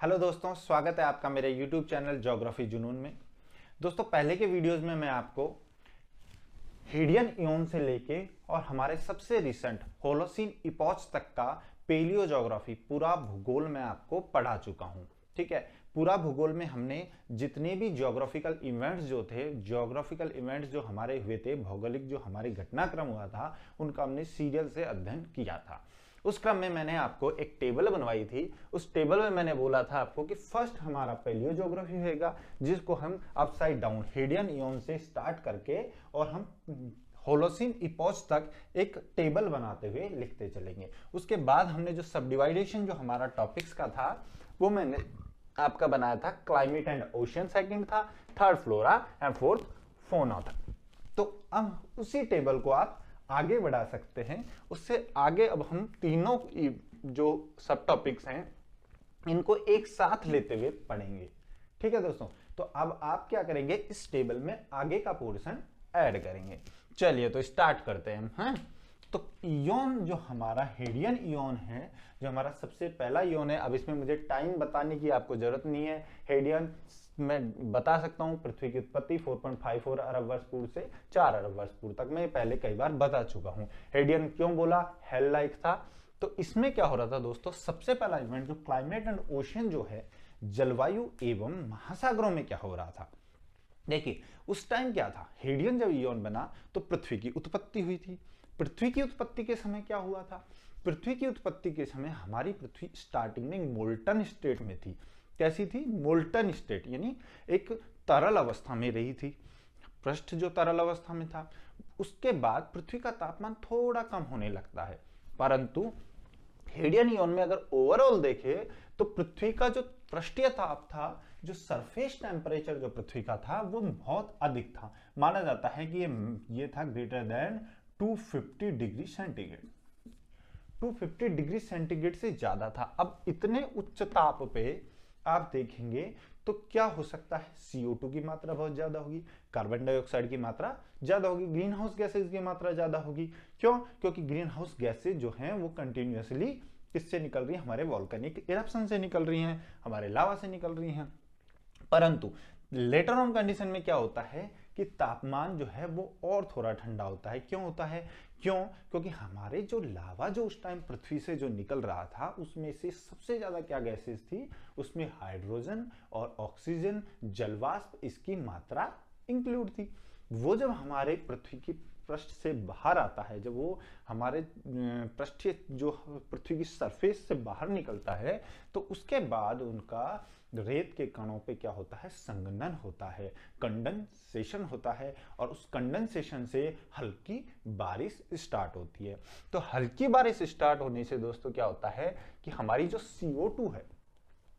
Hello दोस्तों, स्वागत है आपका मेरे YouTube चैनल ज्योग्राफी जुनून में। दोस्तों, पहले के वीडियोस में मैं आपको हेडियन इओन से लेके और हमारे सबसे रिसेंट होलोसीन इपॉच तक का पेलियो ज्योग्राफी पूरा भूगोल में आपको पढ़ा चुका हूं। ठीक है, पूरा भूगोल में हमने जितने भी ज्योग्राफिकल इवेंट्स जो हमारे हुए थे, भौगोलिक जो हमारी घटनाक्रम हुआ था, उनका हमने सीरियल से अध्ययन किया था। उस क्रम में मैंने आपको एक टेबल बनवाई थी। उस टेबल में मैंने बोला था आपको कि फर्स्ट हमारा पेलियो ज्योग्राफी होगा, जिसको हम अपसाइड डाउन हेडियन इओन से स्टार्ट करके और हम होलोसीन इपॉच तक एक टेबल बनाते हुए लिखते चलेंगे। उसके बाद हमने जो सब डिवाइडेशन जो हमारा टॉपिक्स का था वो मैंने आपका बनाया था। क्लाइमेट एंड ओशियन सेकंड था, third flora and fourth fauna था। तो अब उसी टेबल को आप आगे बढ़ा सकते हैं। उससे आगे अब हम तीनों जो सब टॉपिक्स हैं इनको एक साथ लेते हुए पढ़ेंगे। ठीक है दोस्तों, तो अब आप क्या करेंगे, इस टेबल में आगे का पोर्शन ऐड करेंगे। चलिए तो स्टार्ट करते हैं हम। तो इयोन जो हमारा हेडियन इयोन है, जो हमारा सबसे पहला इयोन है, अब इसमें मुझे टाइम बताने की आपको जरूरत नहीं है। हेडियन मैं बता सकता हूं, पृथ्वी की उत्पत्ति 4.54 अरब वर्ष पूर्व से 4 अरब वर्ष पूर्व तक मैं पहले कई बार बता चुका हूं। हेडियन क्यों बोला, हेल लाइक था। तो इसमें क्या हो रहा था दोस्तों, सबसे पहला इवेंट जो क्लाइमेट एंड ओशियन जो है, जलवायु एवं महासागरों में क्या हो रहा था। देखिए उस टाइम क्या था, हेडियन जब इयोन बना तो पृथ्वी की उत्पत्ति हुई थी। पृथ्वी की उत्पत्ति के समय क्या हुआ था, पृथ्वी की उत्पत्ति के समय हमारी पृथ्वी स्टार्टिंग में मोल्टन स्टेट में थी। कैसी थी, मोल्टन स्टेट, यानी एक तरल अवस्था में रही थी। पृष्ठ जो तरल अवस्था में था, उसके बाद पृथ्वी का तापमान थोड़ा कम होने लगता है। परंतु हेडियन इयोन में अगर ओवरऑल देखे तो पृथ्वी का जो पृष्ठीय ताप था, जो सरफेस टेम्परेचर जो पृथ्वी का था, वो बहुत अधिक था। माना जाता है कि ये था greater than 250 degree centigrade. 250 degree centigrade से ज्यादा था। अब इतने उच्च ताप पे आप देखेंगे तो क्या हो सकता है, CO2 की मात्रा बहुत ज्यादा होगी, कार्बन डाइऑक्साइड की मात्रा ज्यादा होगी, ग्रीन हाउस गैसेज की मात्रा ज्यादा होगी। क्यों, क्योंकि ग्रीन हाउस गैसेज जो हैं वो कंटिन्यूअसली किससे निकल रही है, हमारे वॉल्केनिक इरप्शन से निकल रही हैं, हमारे लावा से निकल रही हैं। परंतु लेटर ऑन कंडीशन में क्या होता है कि तापमान जो है वो और थोड़ा ठंडा होता है। क्यों होता है, क्योंकि हमारे जो लावा जो उस टाइम पृथ्वी से जो निकल रहा था, उसमें से सबसे ज्यादा क्या गैसेस थी, उसमें हाइड्रोजन और ऑक्सीजन, जलवाष्प, इसकी मात्रा इंक्लूड थी। वो जब हमारे पृथ्वी की पृष्ठ से बाहर आता है, जब वो हमारे पृष्ठीय जो पृथ्वी की सरफेस से बाहर निकलता है, तो उसके बाद उनका रेत के कणों पे क्या होता है, संघनन होता है, कंडेंसेशन होता है, और उस कंडेंसेशन से हल्की बारिश स्टार्ट होती है। तो हल्की बारिश स्टार्ट होने से दोस्तों क्या होता है कि हमारी जो CO2 है,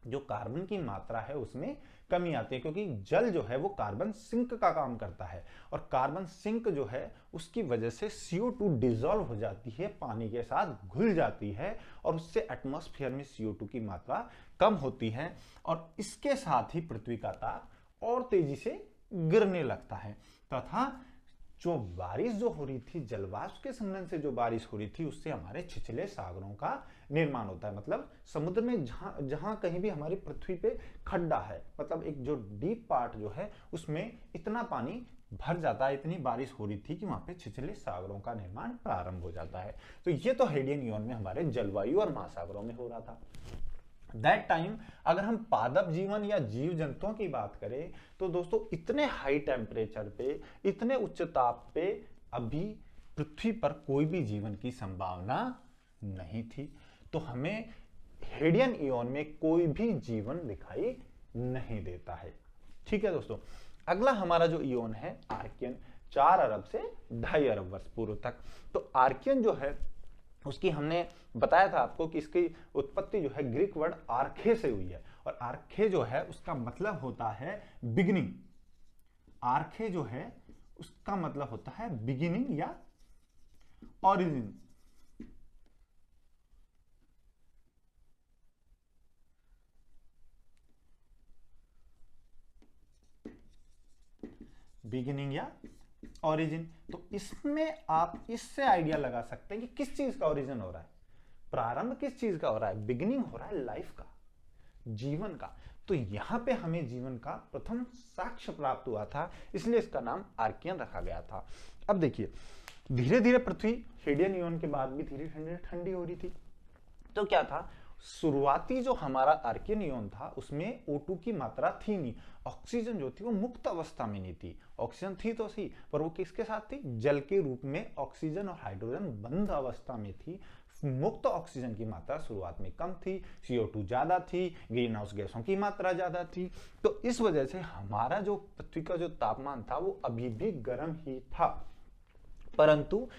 जो कार्बन की मात्रा है, उसमें कमी आती है, क्योंकि जल जो है वो कार्बन सिंक का काम करता है, और कार्बन सिंक जो है उसकी वजह से CO2 डिसॉल्व हो जाती है, पानी के साथ घुल जाती है, और उससे एटमॉस्फेयर में CO2 की मात्रा कम होती है, और इसके साथ ही पृथ्वी का ताप और तेजी से गिरने लगता है। तथा जो बारिश जो हो रही थी, जलवाष्प के संघनन से जो बारिश हो रही थी, उससे हमारे छिछले सागरों का निर्माण होता है। मतलब समुद्र में जहां जहां कहीं भी हमारी पृथ्वी पे खड्डा है, मतलब एक जो डीप पार्ट जो है, उसमें इतना पानी भर जाता है, इतनी बारिश हो रही थी कि वहां पे छिछले सागरों का निर्माण प्रारंभ हो जाता है। तो ये तो हेडियन इयोन में हमारे जलवायु और महासागरों में हो रहा था। दैट टाइम अगर हम पादप जीवन या जीव जंतुओं की बात करें तो दोस्तों इतने हाई टेम्परेचर पे, इतने उच्च ताप पे अभी पृथ्वी पर कोई भी जीवन की संभावना नहीं थी। तो हमें हेडियन इयोन में कोई भी जीवन दिखाई नहीं देता है। ठीक है दोस्तों, अगला हमारा जो इयोन है आर्कियन, 4 अरब से 2.5 अरब वर्ष पूर्व तक। तो आर्कियन जो है उसकी हमने बताया था आपको कि इसकी उत्पत्ति जो है ग्रीक वर्ड आर्खे से हुई है, और आर्खे जो है उसका मतलब होता है बिगिनिंग। आर्खे जो है उसका मतलब होता है बिगिनिंग या ओरिजिन। बिगिनिंग या ओरिजिन। तो इसमें आप इससे आइडिया लगा सकते हैं कि किस चीज का ओरिजिन हो रहा है, प्रारंभ किस चीज का हो रहा है, बिगिनिंग हो रहा है लाइफ का। जीवन का। तो यहाँ पे हमें जीवन का प्रथम साक्ष्य प्राप्त हुआ था, इसलिए इसका नाम आर्कियन रखा गया था। अब देखिए, धीरे धीरे पृथ्वी हीलियन ईवन के बाद भी धीरे धीरे ठंडी हो रही थी। तो क्या था, शुरुआती जो हमारा आर्कियन ईवन था उसमें O2 की मात्रा थी नहीं, ऑक्सीजन जो थी वो मुक्त अवस्था में नहीं थी। ऑक्सीजन थी तो सही, पर वो किसके साथ थी, जल के रूप में ऑक्सीजन और हाइड्रोजन बंद अवस्था में थी। मुक्त ऑक्सीजन की मात्रा शुरुआत में कम थी, CO2 ज्यादा थी, ग्रीन हाउस गैसों की मात्रा ज्यादा थी। तो इस वजह से हमारा जो पृथ्वी का जो तापमान था वो अभी भी गर्म ही था। परंतु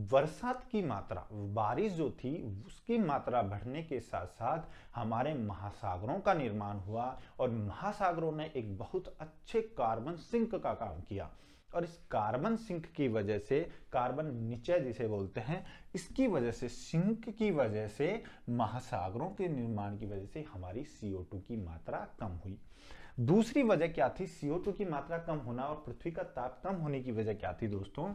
वर्षा की मात्रा, बारिश जो थी उसकी मात्रा बढ़ने के साथ साथ हमारे महासागरों का निर्माण हुआ और महासागरों ने एक बहुत अच्छे कार्बन सिंक का काम किया। और इस कार्बन सिंक की वजह से, कार्बन निचय जिसे बोलते हैं, इसकी वजह से, सिंक की वजह से, महासागरों के निर्माण की वजह से हमारी CO2 की मात्रा कम हुई। दूसरी वजह क्या थी CO2 की मात्रा कम होना और पृथ्वी का ताप कम होने की वजह क्या थी दोस्तों,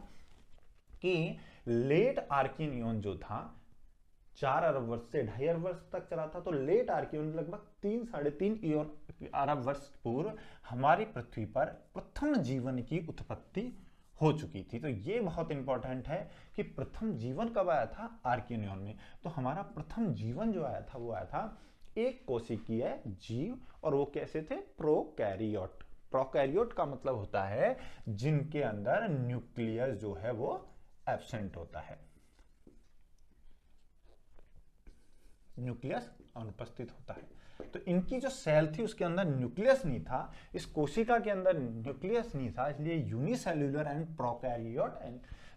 कि लेट आर्कियन ईवन जो था 4 अरब वर्ष से 2.5 अरब वर्ष तक चला था। तो लेट आर्कियन लगभग 3-3.5 अरब वर्ष पूर्व हमारी पृथ्वी पर प्रथम जीवन की उत्पत्ति हो चुकी थी। तो ये बहुत इंपॉर्टेंट है कि प्रथम जीवन कब आया था, आर्कियन ईवन में। तो हमारा प्रथम जीवन जो आया था वो आया था एक कोशिकीय जीव, और वो कैसे थे, प्रोकैरियोट। प्रोकैरियोट का मतलब होता है जिनके अंदर न्यूक्लियस जो है वो एब्सेंट होता है, न्यूक्लियस अनुपस्थित होता है। तो इनकी जो सेल थी उसके अंदर न्यूक्लियस नहीं था, इस कोशिका के अंदर न्यूक्लियस नहीं था, इसलिए यूनिसेल्युलर एंड प्रोकैरियोट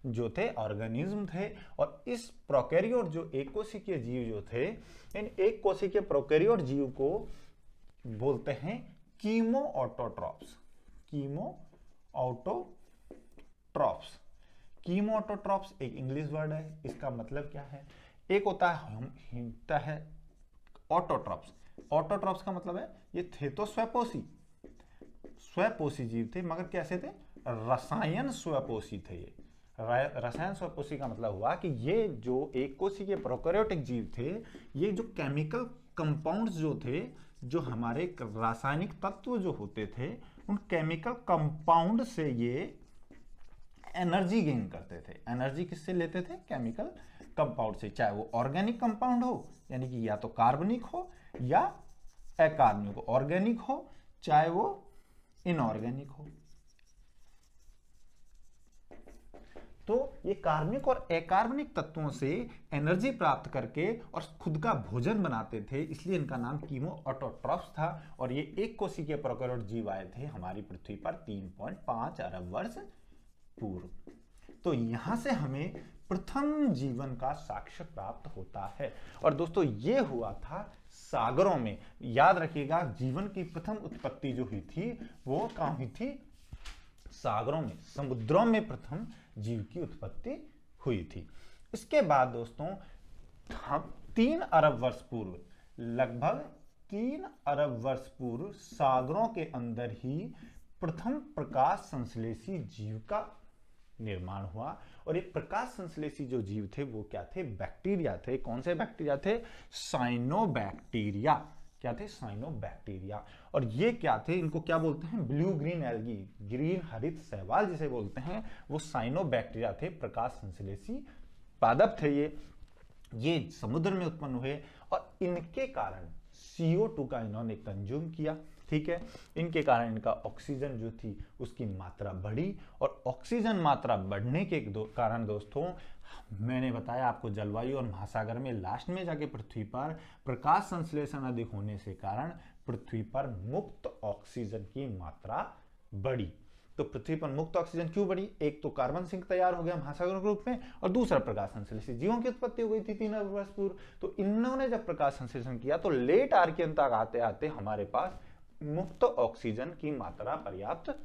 जो थे ऑर्गेनिज्म थे। और इस प्रोकैरियोट जो एक कोशिकीय जीव जो थे, इन एक कोशिकीय प्रोकैरियोट जीव को बोलते हैं chemo autotrophs. Chemo autotrophs, chemo autotrophs एक इंग्लिश वर्ड है, इसका मतलब क्या है, एक होता है ऑटोट्रॉप्स। ऑटोट्रॉप्स का मतलब है ये थे तो स्वपोषी, स्वपोषी जीव थे, मगर कैसे थे, रसायन स्वपोषी थे। ये रसायन स्वपोषी का मतलब हुआ कि ये जो एक कोशिकीय प्रोकैरियोटिक जीव थे, ये जो केमिकल कंपाउंड्स जो थे, जो हमारे रासायनिक तत्व जो होते थे, उन केमिकल कंपाउंड से ये एनर्जी गेन करते थे। एनर्जी किससे लेते थे, केमिकल कंपाउंड से, चाहे वो ऑर्गेनिक कंपाउंड हो, यानी कि या तो कार्बनिक हो या अकार्बनिक हो, ऑर्गेनिक हो चाहे वो इनऑर्गेनिक हो। तो ये कार्बनिक और अकार्बनिक तत्वों से एनर्जी प्राप्त करके और खुद का भोजन बनाते थे, इसलिए इनका नाम कीमो ऑटोट्रॉप्स था। और ये एक कोशिकीय प्रोकैरियोट जीव आए थे हमारी पृथ्वी पर 3.5 अरब वर्ष पूर्व। तो यहां से हमें प्रथम जीवन का साक्ष्य प्राप्त होता है। और दोस्तों ये हुआ था सागरों में। याद रखिएगा, जीवन की प्रथम उत्पत्ति जो हुई थी वो कहां हुई थी, सागरों में, समुद्रों में प्रथम जीव की उत्पत्ति हुई थी। इसके बाद दोस्तों हम 3 अरब वर्ष पूर्व, लगभग 3 अरब वर्ष पूर्व सागरों के अंदर ही प्रथम प्रकाश संश्लेषी जीव का निर्माण हुआ। और ये प्रकाश संश्लेषी जो जीव थे वो क्या थे, बैक्टीरिया थे। कौन से बैक्टीरिया थे, साइनोबैक्टीरिया। क्या थे, साइनोबैक्टीरिया। और ये क्या थे, इनको क्या बोलते हैं, ब्लू ग्रीन एल्गी, ग्रीन हरित शैवाल जिसे बोलते हैं, वो साइनोबैक्टीरिया थे, प्रकाश संश्लेषी पादप थे। ये समुद्र में उत्पन्न हुए और इनके कारण CO2 का इन्होंने कंज्यूम किया। ठीक है, इनके कारण इनका ऑक्सीजन जो थी उसकी मात्रा बढ़ी। और ऑक्सीजन मात्रा बढ़ने के कारण दोस्तों, मैंने बताया आपको, जलवायु और महासागर में लास्ट में जाके पृथ्वी पर प्रकाश संश्लेषण अधिक होने से कारण पृथ्वी पर मुक्त ऑक्सीजन की मात्रा बढ़ी। तो पृथ्वी पर मुक्त ऑक्सीजन क्यों बढ़ी, एक तो कार्बन सिंक तैयार हो गया महासागरों के रूप में, और दूसरा प्रकाश संश्लेषी जीवों की उत्पत्ति हो गई थी 3 अरब वर्ष पूर्व। तो इन्होंने जब प्रकाश संश्लेषण किया तो लेट आर्कियन तक आते आते हमारे पास मुक्त ऑक्सीजन की मात्रा पर्याप्त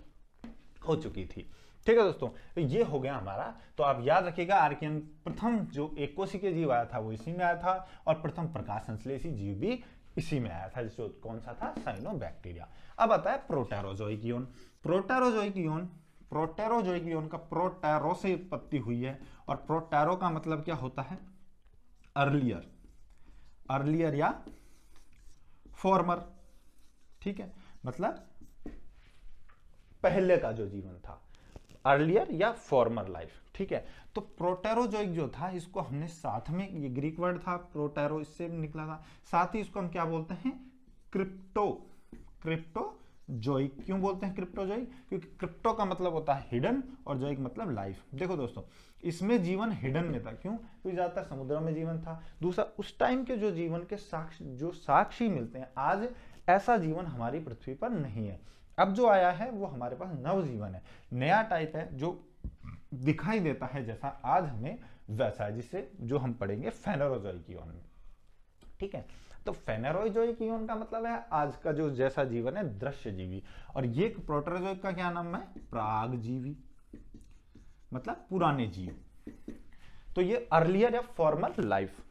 हो चुकी थी। ठीक है दोस्तों, तो ये हो गया हमारा। तो आप याद रखिएगा, आर्कियन प्रथम जो एक कोशिकीय जीव आया था वो इसी में आया था, और प्रथम प्रकाश संश्लेषी जीव भी इसी में आया था, जो कौन सा था, साइनोबैक्टीरिया। अब आता है Proterozoic Eon. Proterozoic Eon, Proterozoic Eon का प्रोटेरो से उत्पत्ति हुई है। और प्रोटेरो का मतलब क्या होता है, अर्लियर, अर्लियर या फॉर्मर। ठीक है, मतलब पहले का जो जीवन था, अर्लियर या फॉर्मर लाइफ। ठीक है, तो प्रोटेरोजोइक जो था, इसको हमने साथ में, ये ग्रीक वर्ड था प्रोटेरो, इससे निकला था, साथ ही इसको हम क्या बोलते हैं, क्रिप्टोजोइक। क्यों बोलते हैं क्रिप्टोजोइक? क्योंकि क्रिप्टो का मतलब होता है हिडन और जोइक मतलब लाइफ। देखो दोस्तों, इसमें जीवन हिडन में था, क्यों? क्योंकि ज्यादातर समुद्रों में जीवन था। दूसरा, उस टाइम के जो जीवन के साक्षी मिलते हैं, आज ऐसा जीवन हमारी पृथ्वी पर नहीं है। अब जो आया है वो हमारे पास नव जीवन है, नया टाइप है, जो दिखाई देता है जैसा आज हमें वैसा है, जिसे जो हम पढ़ेंगे फेनेरोजोइक ईओन में। ठीक है, तो फेनेरोजोइक ईओन का मतलब है आज का जो जैसा जीवन है, दृश्य जीवी। और ये प्रोटेरोजोइक का क्या नाम है, प्रागजीवी, मतलब पुराने जीव। तो ये अर्लियर या फॉर्मल लाइफ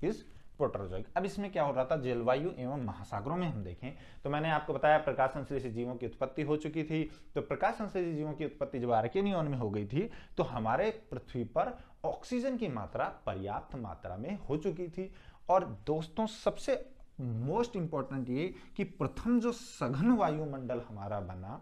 इज प्रोटेरोजोइक। अब इसमें क्या हो रहा था, जलवायु एवं महासागरों में हम देखें तो मैंने आपको बताया प्रकाश संश्लेषी जीवों की उत्पत्ति हो चुकी थी। तो प्रकाश संश्लेषी जीवों की उत्पत्ति जब आर्कियन ईओन में हो गई थी, तो हमारे पृथ्वी पर ऑक्सीजन की मात्रा पर्याप्त मात्रा में हो चुकी थी। और दोस्तों, सबसे मोस्ट इंपॉर्टेंट ये कि प्रथम जो सघन वायुमंडल हमारा बना,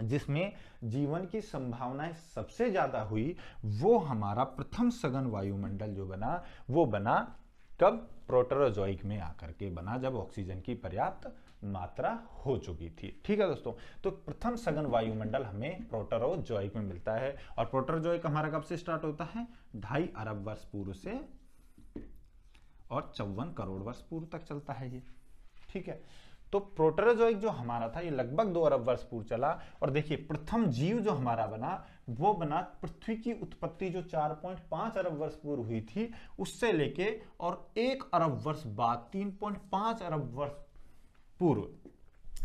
जिसमें जीवन की संभावनाएं सबसे ज्यादा हुई, वो हमारा प्रथम सघन वायुमंडल जो बना, वो बना कब? प्रोटेरोजोइक में आकर के बना, जब ऑक्सीजन की पर्याप्त मात्रा हो चुकी थी। ठीक है दोस्तों, तो प्रथम सघन वायुमंडल हमें प्रोटेरोजोइक में मिलता है। और प्रोटेरोजोइक हमारा कब से स्टार्ट होता है? 2.5 अरब वर्ष पूर्व से और 54 करोड़ वर्ष पूर्व तक चलता है ये। ठीक है, तो प्रोटेरोजोइक जो हमारा था, ये लगभग 2 अरब वर्ष पूर्व चला। और देखिए, प्रथम जीव जो हमारा बना, वो बना पृथ्वी की उत्पत्ति जो 4.5 अरब वर्ष पूर्व हुई थी, उससे लेके और 1 अरब वर्ष बाद 3.5 अरब वर्ष पूर्व,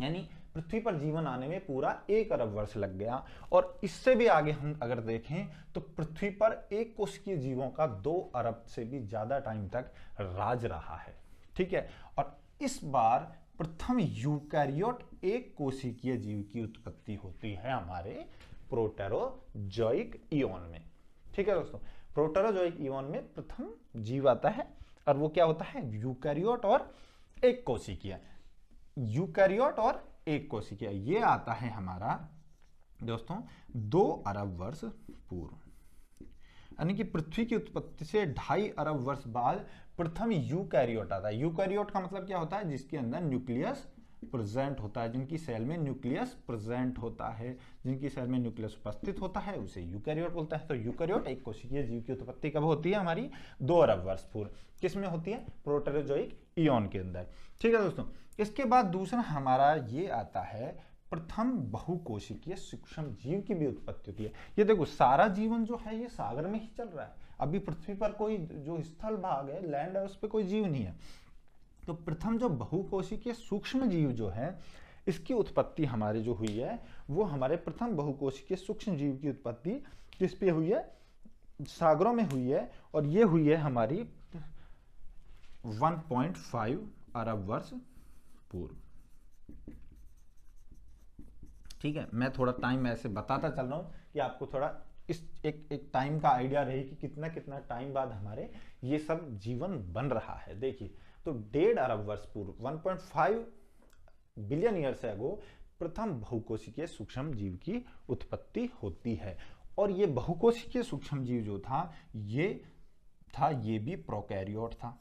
यानी पृथ्वी पर जीवन आने में पूरा 1 अरब वर्ष लग गया। और इससे भी आगे हम अगर देखें तो पृथ्वी पर एक कोशिकीय जीवों का 2 अरब से भी ज्यादा टाइम तक राज रहा है। ठीक है, और इस बार प्रथम यूकैरियोट एक कोशिकीय जीव की उत्पत्ति होती है हमारे प्रोटेरोजोइक ईओन में। ठीक है दोस्तों, प्रोटेरोजोइक ईओन में प्रथम जीव आता है, और वो क्या होता है? यूकैरियोट और एक कोशिकीय। यूकैरियोट और एक कोशिकीय, ये आता है हमारा दोस्तों 2 अरब वर्ष पूर्व, यानी कि पृथ्वी की उत्पत्ति से 2.5 अरब वर्ष बाद प्रथम यूकैरियोट आता है। यूकैरियोट का मतलब क्या होता है? जिसके अंदर न्यूक्लियस प्रेजेंट होता है, जिनकी सेल में न्यूक्लियस प्रेजेंट होता है, जिनकी सेल में न्यूक्लियस उपस्थित होता है, उसे यूकैरियोट बोलता है। तो यूकैरियोट एक कोशिकीय जीव की उत्पत्ति कब होती है? हमारी 2 अरब वर्ष पूर्व। किसमें होती है? प्रोटेरोजोइक ईओन के अंदर। ठीक है दोस्तों, इसके बाद दूसरा हमारा ये आता है, प्रथम बहुकोशिकीय सूक्ष्म जीव की भी उत्पत्ति होती है। ये देखो, सारा जीवन जो है ये सागर में ही चल रहा है। अभी पृथ्वी पर कोई जो स्थल भाग है, लैंड है, उस पर कोई जीव नहीं है। तो प्रथम जो बहुकोशिकीय सूक्ष्म जीव जो है, इसकी उत्पत्ति हमारी जो हुई है, वो हमारे प्रथम बहुकोशिकीय सूक्ष्म जीव की उत्पत्ति किस पे हुई है? सागरों में हुई है। और ये हुई है हमारी 1.5 अरब वर्ष पूर्व। ठीक है, मैं थोड़ा टाइम ऐसे बताता चल रहा हूं कि आपको थोड़ा इस एक टाइम का आइडिया रहे कि कितना कितना टाइम बाद हमारे ये सब जीवन बन रहा है। देखिए, तो 1.5 अरब वर्ष पूर्व, 1.5 बिलियन ईयर से अगो, प्रथम बहुकोशिकीय सूक्ष्म जीव की उत्पत्ति होती है। और ये बहुकोशिकीय सूक्ष्म जीव जो था, ये भी प्रोकैरियोट था।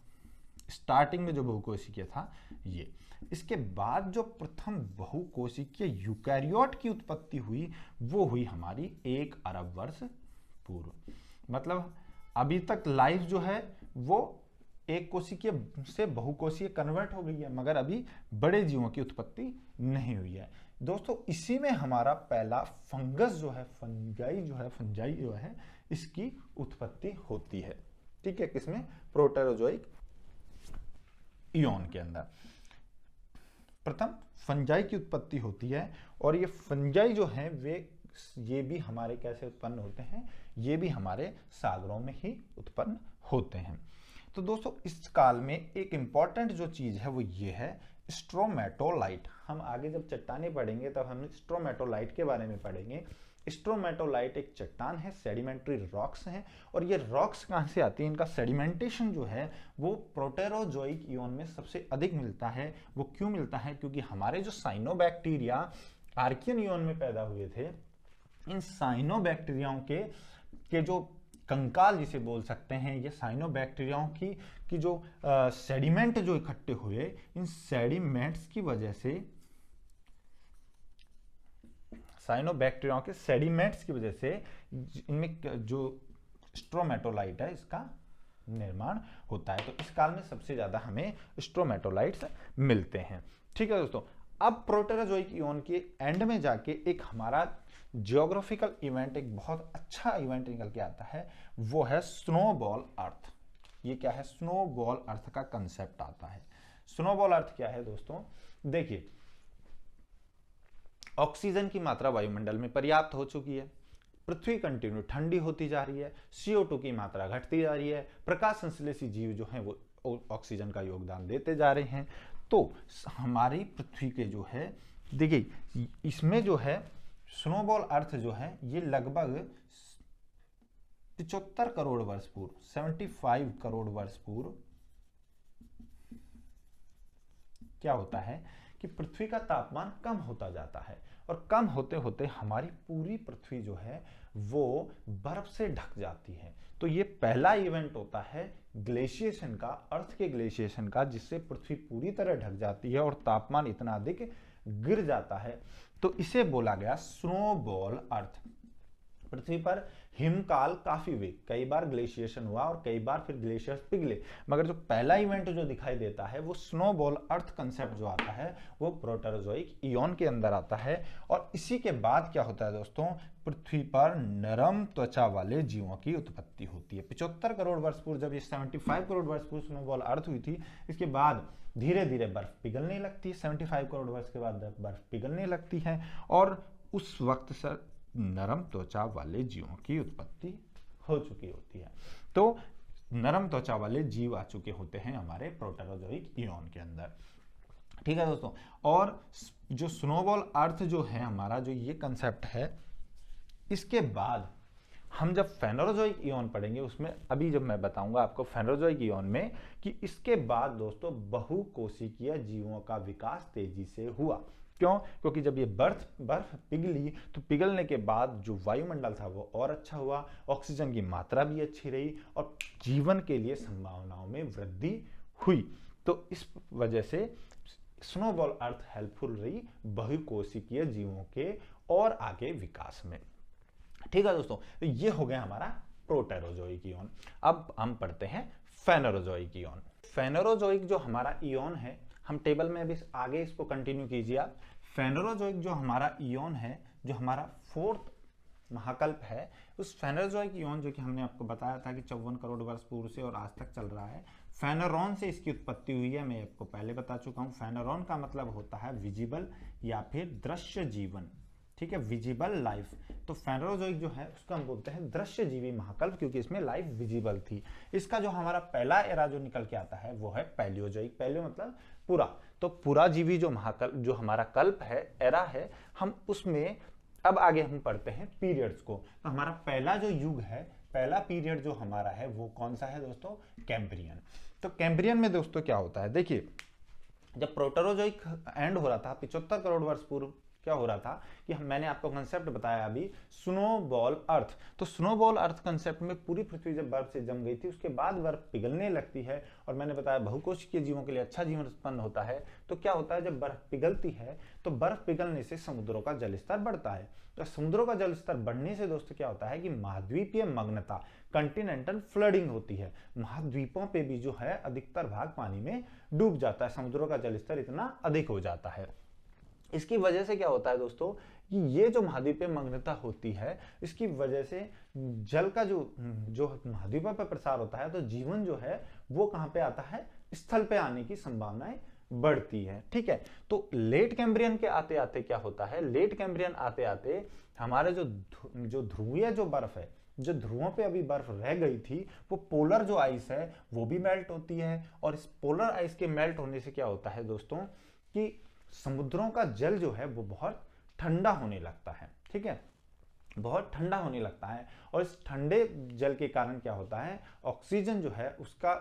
स्टार्टिंग में जो बहुकोशिकीय था ये, इसके बाद जो प्रथम बहुकोशिकीय यूकैरियोट की उत्पत्ति हुई, वो हुई हमारी 1 अरब वर्ष पूर्व। मतलब अभी तक लाइफ जो है वो एक कोशिकीय से बहुकोशीय कन्वर्ट हो गई है, मगर अभी बड़े जीवों की उत्पत्ति नहीं हुई है। दोस्तों, इसी में हमारा पहला फंगस जो है, फंजाई जो है, इसकी उत्पत्ति होती है। ठीक है, किसमें? प्रोटेरोजोइक ईओन के अंदर प्रथम फंजाई की उत्पत्ति होती है। और ये फंजाई जो है ये भी हमारे कैसे उत्पन्न होते हैं? ये भी हमारे सागरों में ही उत्पन्न होते हैं। तो दोस्तों, इस काल में एक इंपॉर्टेंट जो चीज है वो ये है स्ट्रोमेटोलाइट। हम आगे जब चट्टाने पढ़ेंगे तब हम स्ट्रोमेटोलाइट के बारे में पढ़ेंगे। स्ट्रोमेटोलाइट एक चट्टान है, सेडिमेंट्री रॉक्स हैं, और ये रॉक्स कहाँ से आती है, इनका सेडिमेंटेशन जो है वो प्रोटेरोजोइक इयॉन में सबसे अधिक मिलता है। वो क्यों मिलता है? क्योंकि हमारे जो साइनोबैक्टीरिया आर्कियन इयॉन में पैदा हुए थे, इन साइनोबैक्टीरियाओं के जो कंकाल जिसे बोल सकते हैं, ये साइनोबैक्टीरियाओं की जो सेडिमेंट जो इकट्ठे हुए, इन सेडिमेंट्स की वजह से, साइनोबैक्टीरियाओं के सेडिमेंट्स की वजह से इनमें जो स्ट्रोमेटोलाइट है इसका निर्माण होता है। तो इस काल में सबसे ज्यादा हमें स्ट्रोमेटोलाइट्स मिलते हैं। ठीक है दोस्तों, अब प्रोटेरोजोइक इयॉन के एंड में जाके एक हमारा जियोग्राफिकल इवेंट, एक बहुत अच्छा इवेंट निकल के आता है, वो है स्नोबॉल अर्थ। ये क्या है? स्नोबॉल अर्थ का कंसेप्ट आता है। स्नोबॉल अर्थ क्या है दोस्तों? देखिए, ऑक्सीजन की मात्रा वायुमंडल में पर्याप्त हो चुकी है, पृथ्वी कंटिन्यू ठंडी होती जा रही है, CO2 की मात्रा घटती जा रही है, प्रकाश संश्लेषी जीव जो हैं वो ऑक्सीजन का योगदान देते जा रहे हैं। तो हमारी पृथ्वी के जो है, देखिए इसमें जो है स्नोबॉल अर्थ जो है ये लगभग 75 करोड़ वर्ष पूर्व, 75 करोड़ वर्ष पूर्व क्या होता है कि पृथ्वी का तापमान कम होता जाता है, और कम होते होते हमारी पूरी पृथ्वी जो है वो बर्फ से ढक जाती है। तो ये पहला इवेंट होता है ग्लेशिएशन का, अर्थ के ग्लेशिएशन का, जिससे पृथ्वी पूरी तरह ढक जाती है और तापमान इतना अधिक गिर जाता है। तो इसे बोला गया स्नोबॉल अर्थ। पृथ्वी पर हिमकाल काफी हुए, कई बार ग्लेशिएशन हुआ और कई बार फिर ग्लेशियर्स पिघले, मगर जो पहला इवेंट जो दिखाई देता है वो स्नोबॉल अर्थ कंसेप्ट जो आता है वो प्रोटेरोजोइक इयॉन के अंदर आता है। और इसी के बाद क्या होता है दोस्तों? पृथ्वी पर नरम त्वचा वाले जीवों की उत्पत्ति होती है। 75 करोड़ वर्ष पूर्व जब ये 75 करोड़ वर्ष पूर्व स्नोबॉल अर्थ हुई थी, इसके बाद धीरे धीरे बर्फ पिघलने लगती है। 75 करोड़ वर्ष के बाद बर्फ पिघलने लगती है, और उस वक्त से नरम त्वचा वाले जीवों की उत्पत्ति हो चुकी होती है। तो नरम त्वचा वाले जीव आ चुके होते हैं हमारे प्रोटेरोजोइक इयॉन के अंदर। ठीक है दोस्तों, और जो स्नोबॉल अर्थ जो है हमारा, जो ये कंसेप्ट है, इसके बाद हम जब फेनोरोजोइक इयॉन पढ़ेंगे उसमें, अभी जब मैं बताऊंगा आपको फेनोरोजोइक इयॉन में कि इसके बाद दोस्तों बहुकोशिकीय जीवों का विकास तेजी से हुआ। क्यों? क्योंकि जब ये बर्फ पिघली तो पिघलने के बाद जो वायुमंडल था वो और अच्छा हुआ, ऑक्सीजन की मात्रा भी अच्छी रही और जीवन के लिए संभावनाओं में वृद्धि हुई। तो इस वजह से स्नोबॉल अर्थ हेल्पफुल रही बहुकोशिकीय जीवों के और आगे विकास में। ठीक है दोस्तों, तो ये हो गया हमारा प्रोटेरोजोइक इयॉन। अब हम पढ़ते हैं फेनोरोजोइक इयॉन। फेनोरोजोइक जो हमारा इयॉन है, हम टेबल में अभी आगे इसको कंटिन्यू कीजिए आप। फेनोरोजोइक जो हमारा इयॉन है, जो हमारा 4th महाकल्प है, उस फेनोरोजोइक इयॉन जो कि हमने आपको बताया था कि 54 करोड़ वर्ष पूर्व से और आज तक चल रहा है, फेनोरॉन से इसकी उत्पत्ति हुई है। मैं आपको पहले बता चुका हूं, फेनोरॉन का मतलब होता है विजिबल या फिर दृश्य जीवन। ठीक है, विजिबल लाइफ। तो फेनोरोजोइक जो है उसको हम बोलते हैं दृश्य जीवी महाकल्प, क्योंकि इसमें लाइफ विजिबल थी। इसका जो हमारा पहला एरा जो निकल के आता है वो है पैलियोजोइक। पैलियो मतलब पूरा, तो पूरा जीवी जो महाकल्प, जो हमारा कल्प है, एरा है, हम उसमें अब आगे हम पढ़ते हैं पीरियड्स को। तो हमारा पहला जो युग है, पहला पीरियड जो हमारा है वो कौन सा है दोस्तों? कैम्ब्रियन। तो कैम्ब्रियन में दोस्तों क्या होता है, देखिए जब प्रोटेरोजोइक एंड हो रहा था 75 करोड़ वर्ष पूर्व, क्या हो रहा था कि मैंने आपको कंसेप्ट बताया अभी, स्नोबॉल अर्थ। तो स्नोबॉल अर्थ कंसेप्ट में पूरी पृथ्वी जब बर्फ से जम गई थी, उसके बाद बर्फ पिघलने लगती है, और मैंने बताया बहुकोशिकीय जीवों के लिए अच्छा जीवन उत्पन्न होता है। तो क्या होता है, जब बर्फ पिघलती है तो बर्फ पिघलने से समुद्रों का जलस्तर बढ़ता है। तो समुद्रों का जलस्तर बढ़ने से दोस्तों क्या होता है कि महाद्वीपीय मग्नता, कंटिनेंटल फ्लडिंग होती है। महाद्वीपों पे भी जो है अधिकतर भाग पानी में डूब जाता है, समुद्रों का जलस्तर इतना अधिक हो जाता है। इसकी वजह से क्या होता है दोस्तों कि ये जो महाद्वीपीय मग्नता होती है, इसकी वजह से जल का जो महाद्वीपों पर प्रसार होता है, तो जीवन जो है वो कहां पे आता है? स्थल पे आने की संभावनाएं बढ़ती है। ठीक है, तो लेट कैम्ब्रियन के आते आते क्या होता है, लेट कैम्ब्रियन आते आते हमारे जो ध्रुवीय जो बर्फ है, जो ध्रुवों पे अभी बर्फ रह गई थी, वो पोलर जो आइस है वो भी मेल्ट होती है। और इस पोलर आइस के मेल्ट होने से क्या होता है दोस्तों कि समुद्रों का जल जो है वो बहुत ठंडा होने लगता है। ठीक है, बहुत ठंडा होने लगता है। और इस ठंडे जल के कारण क्या होता है, ऑक्सीजन जो है उसका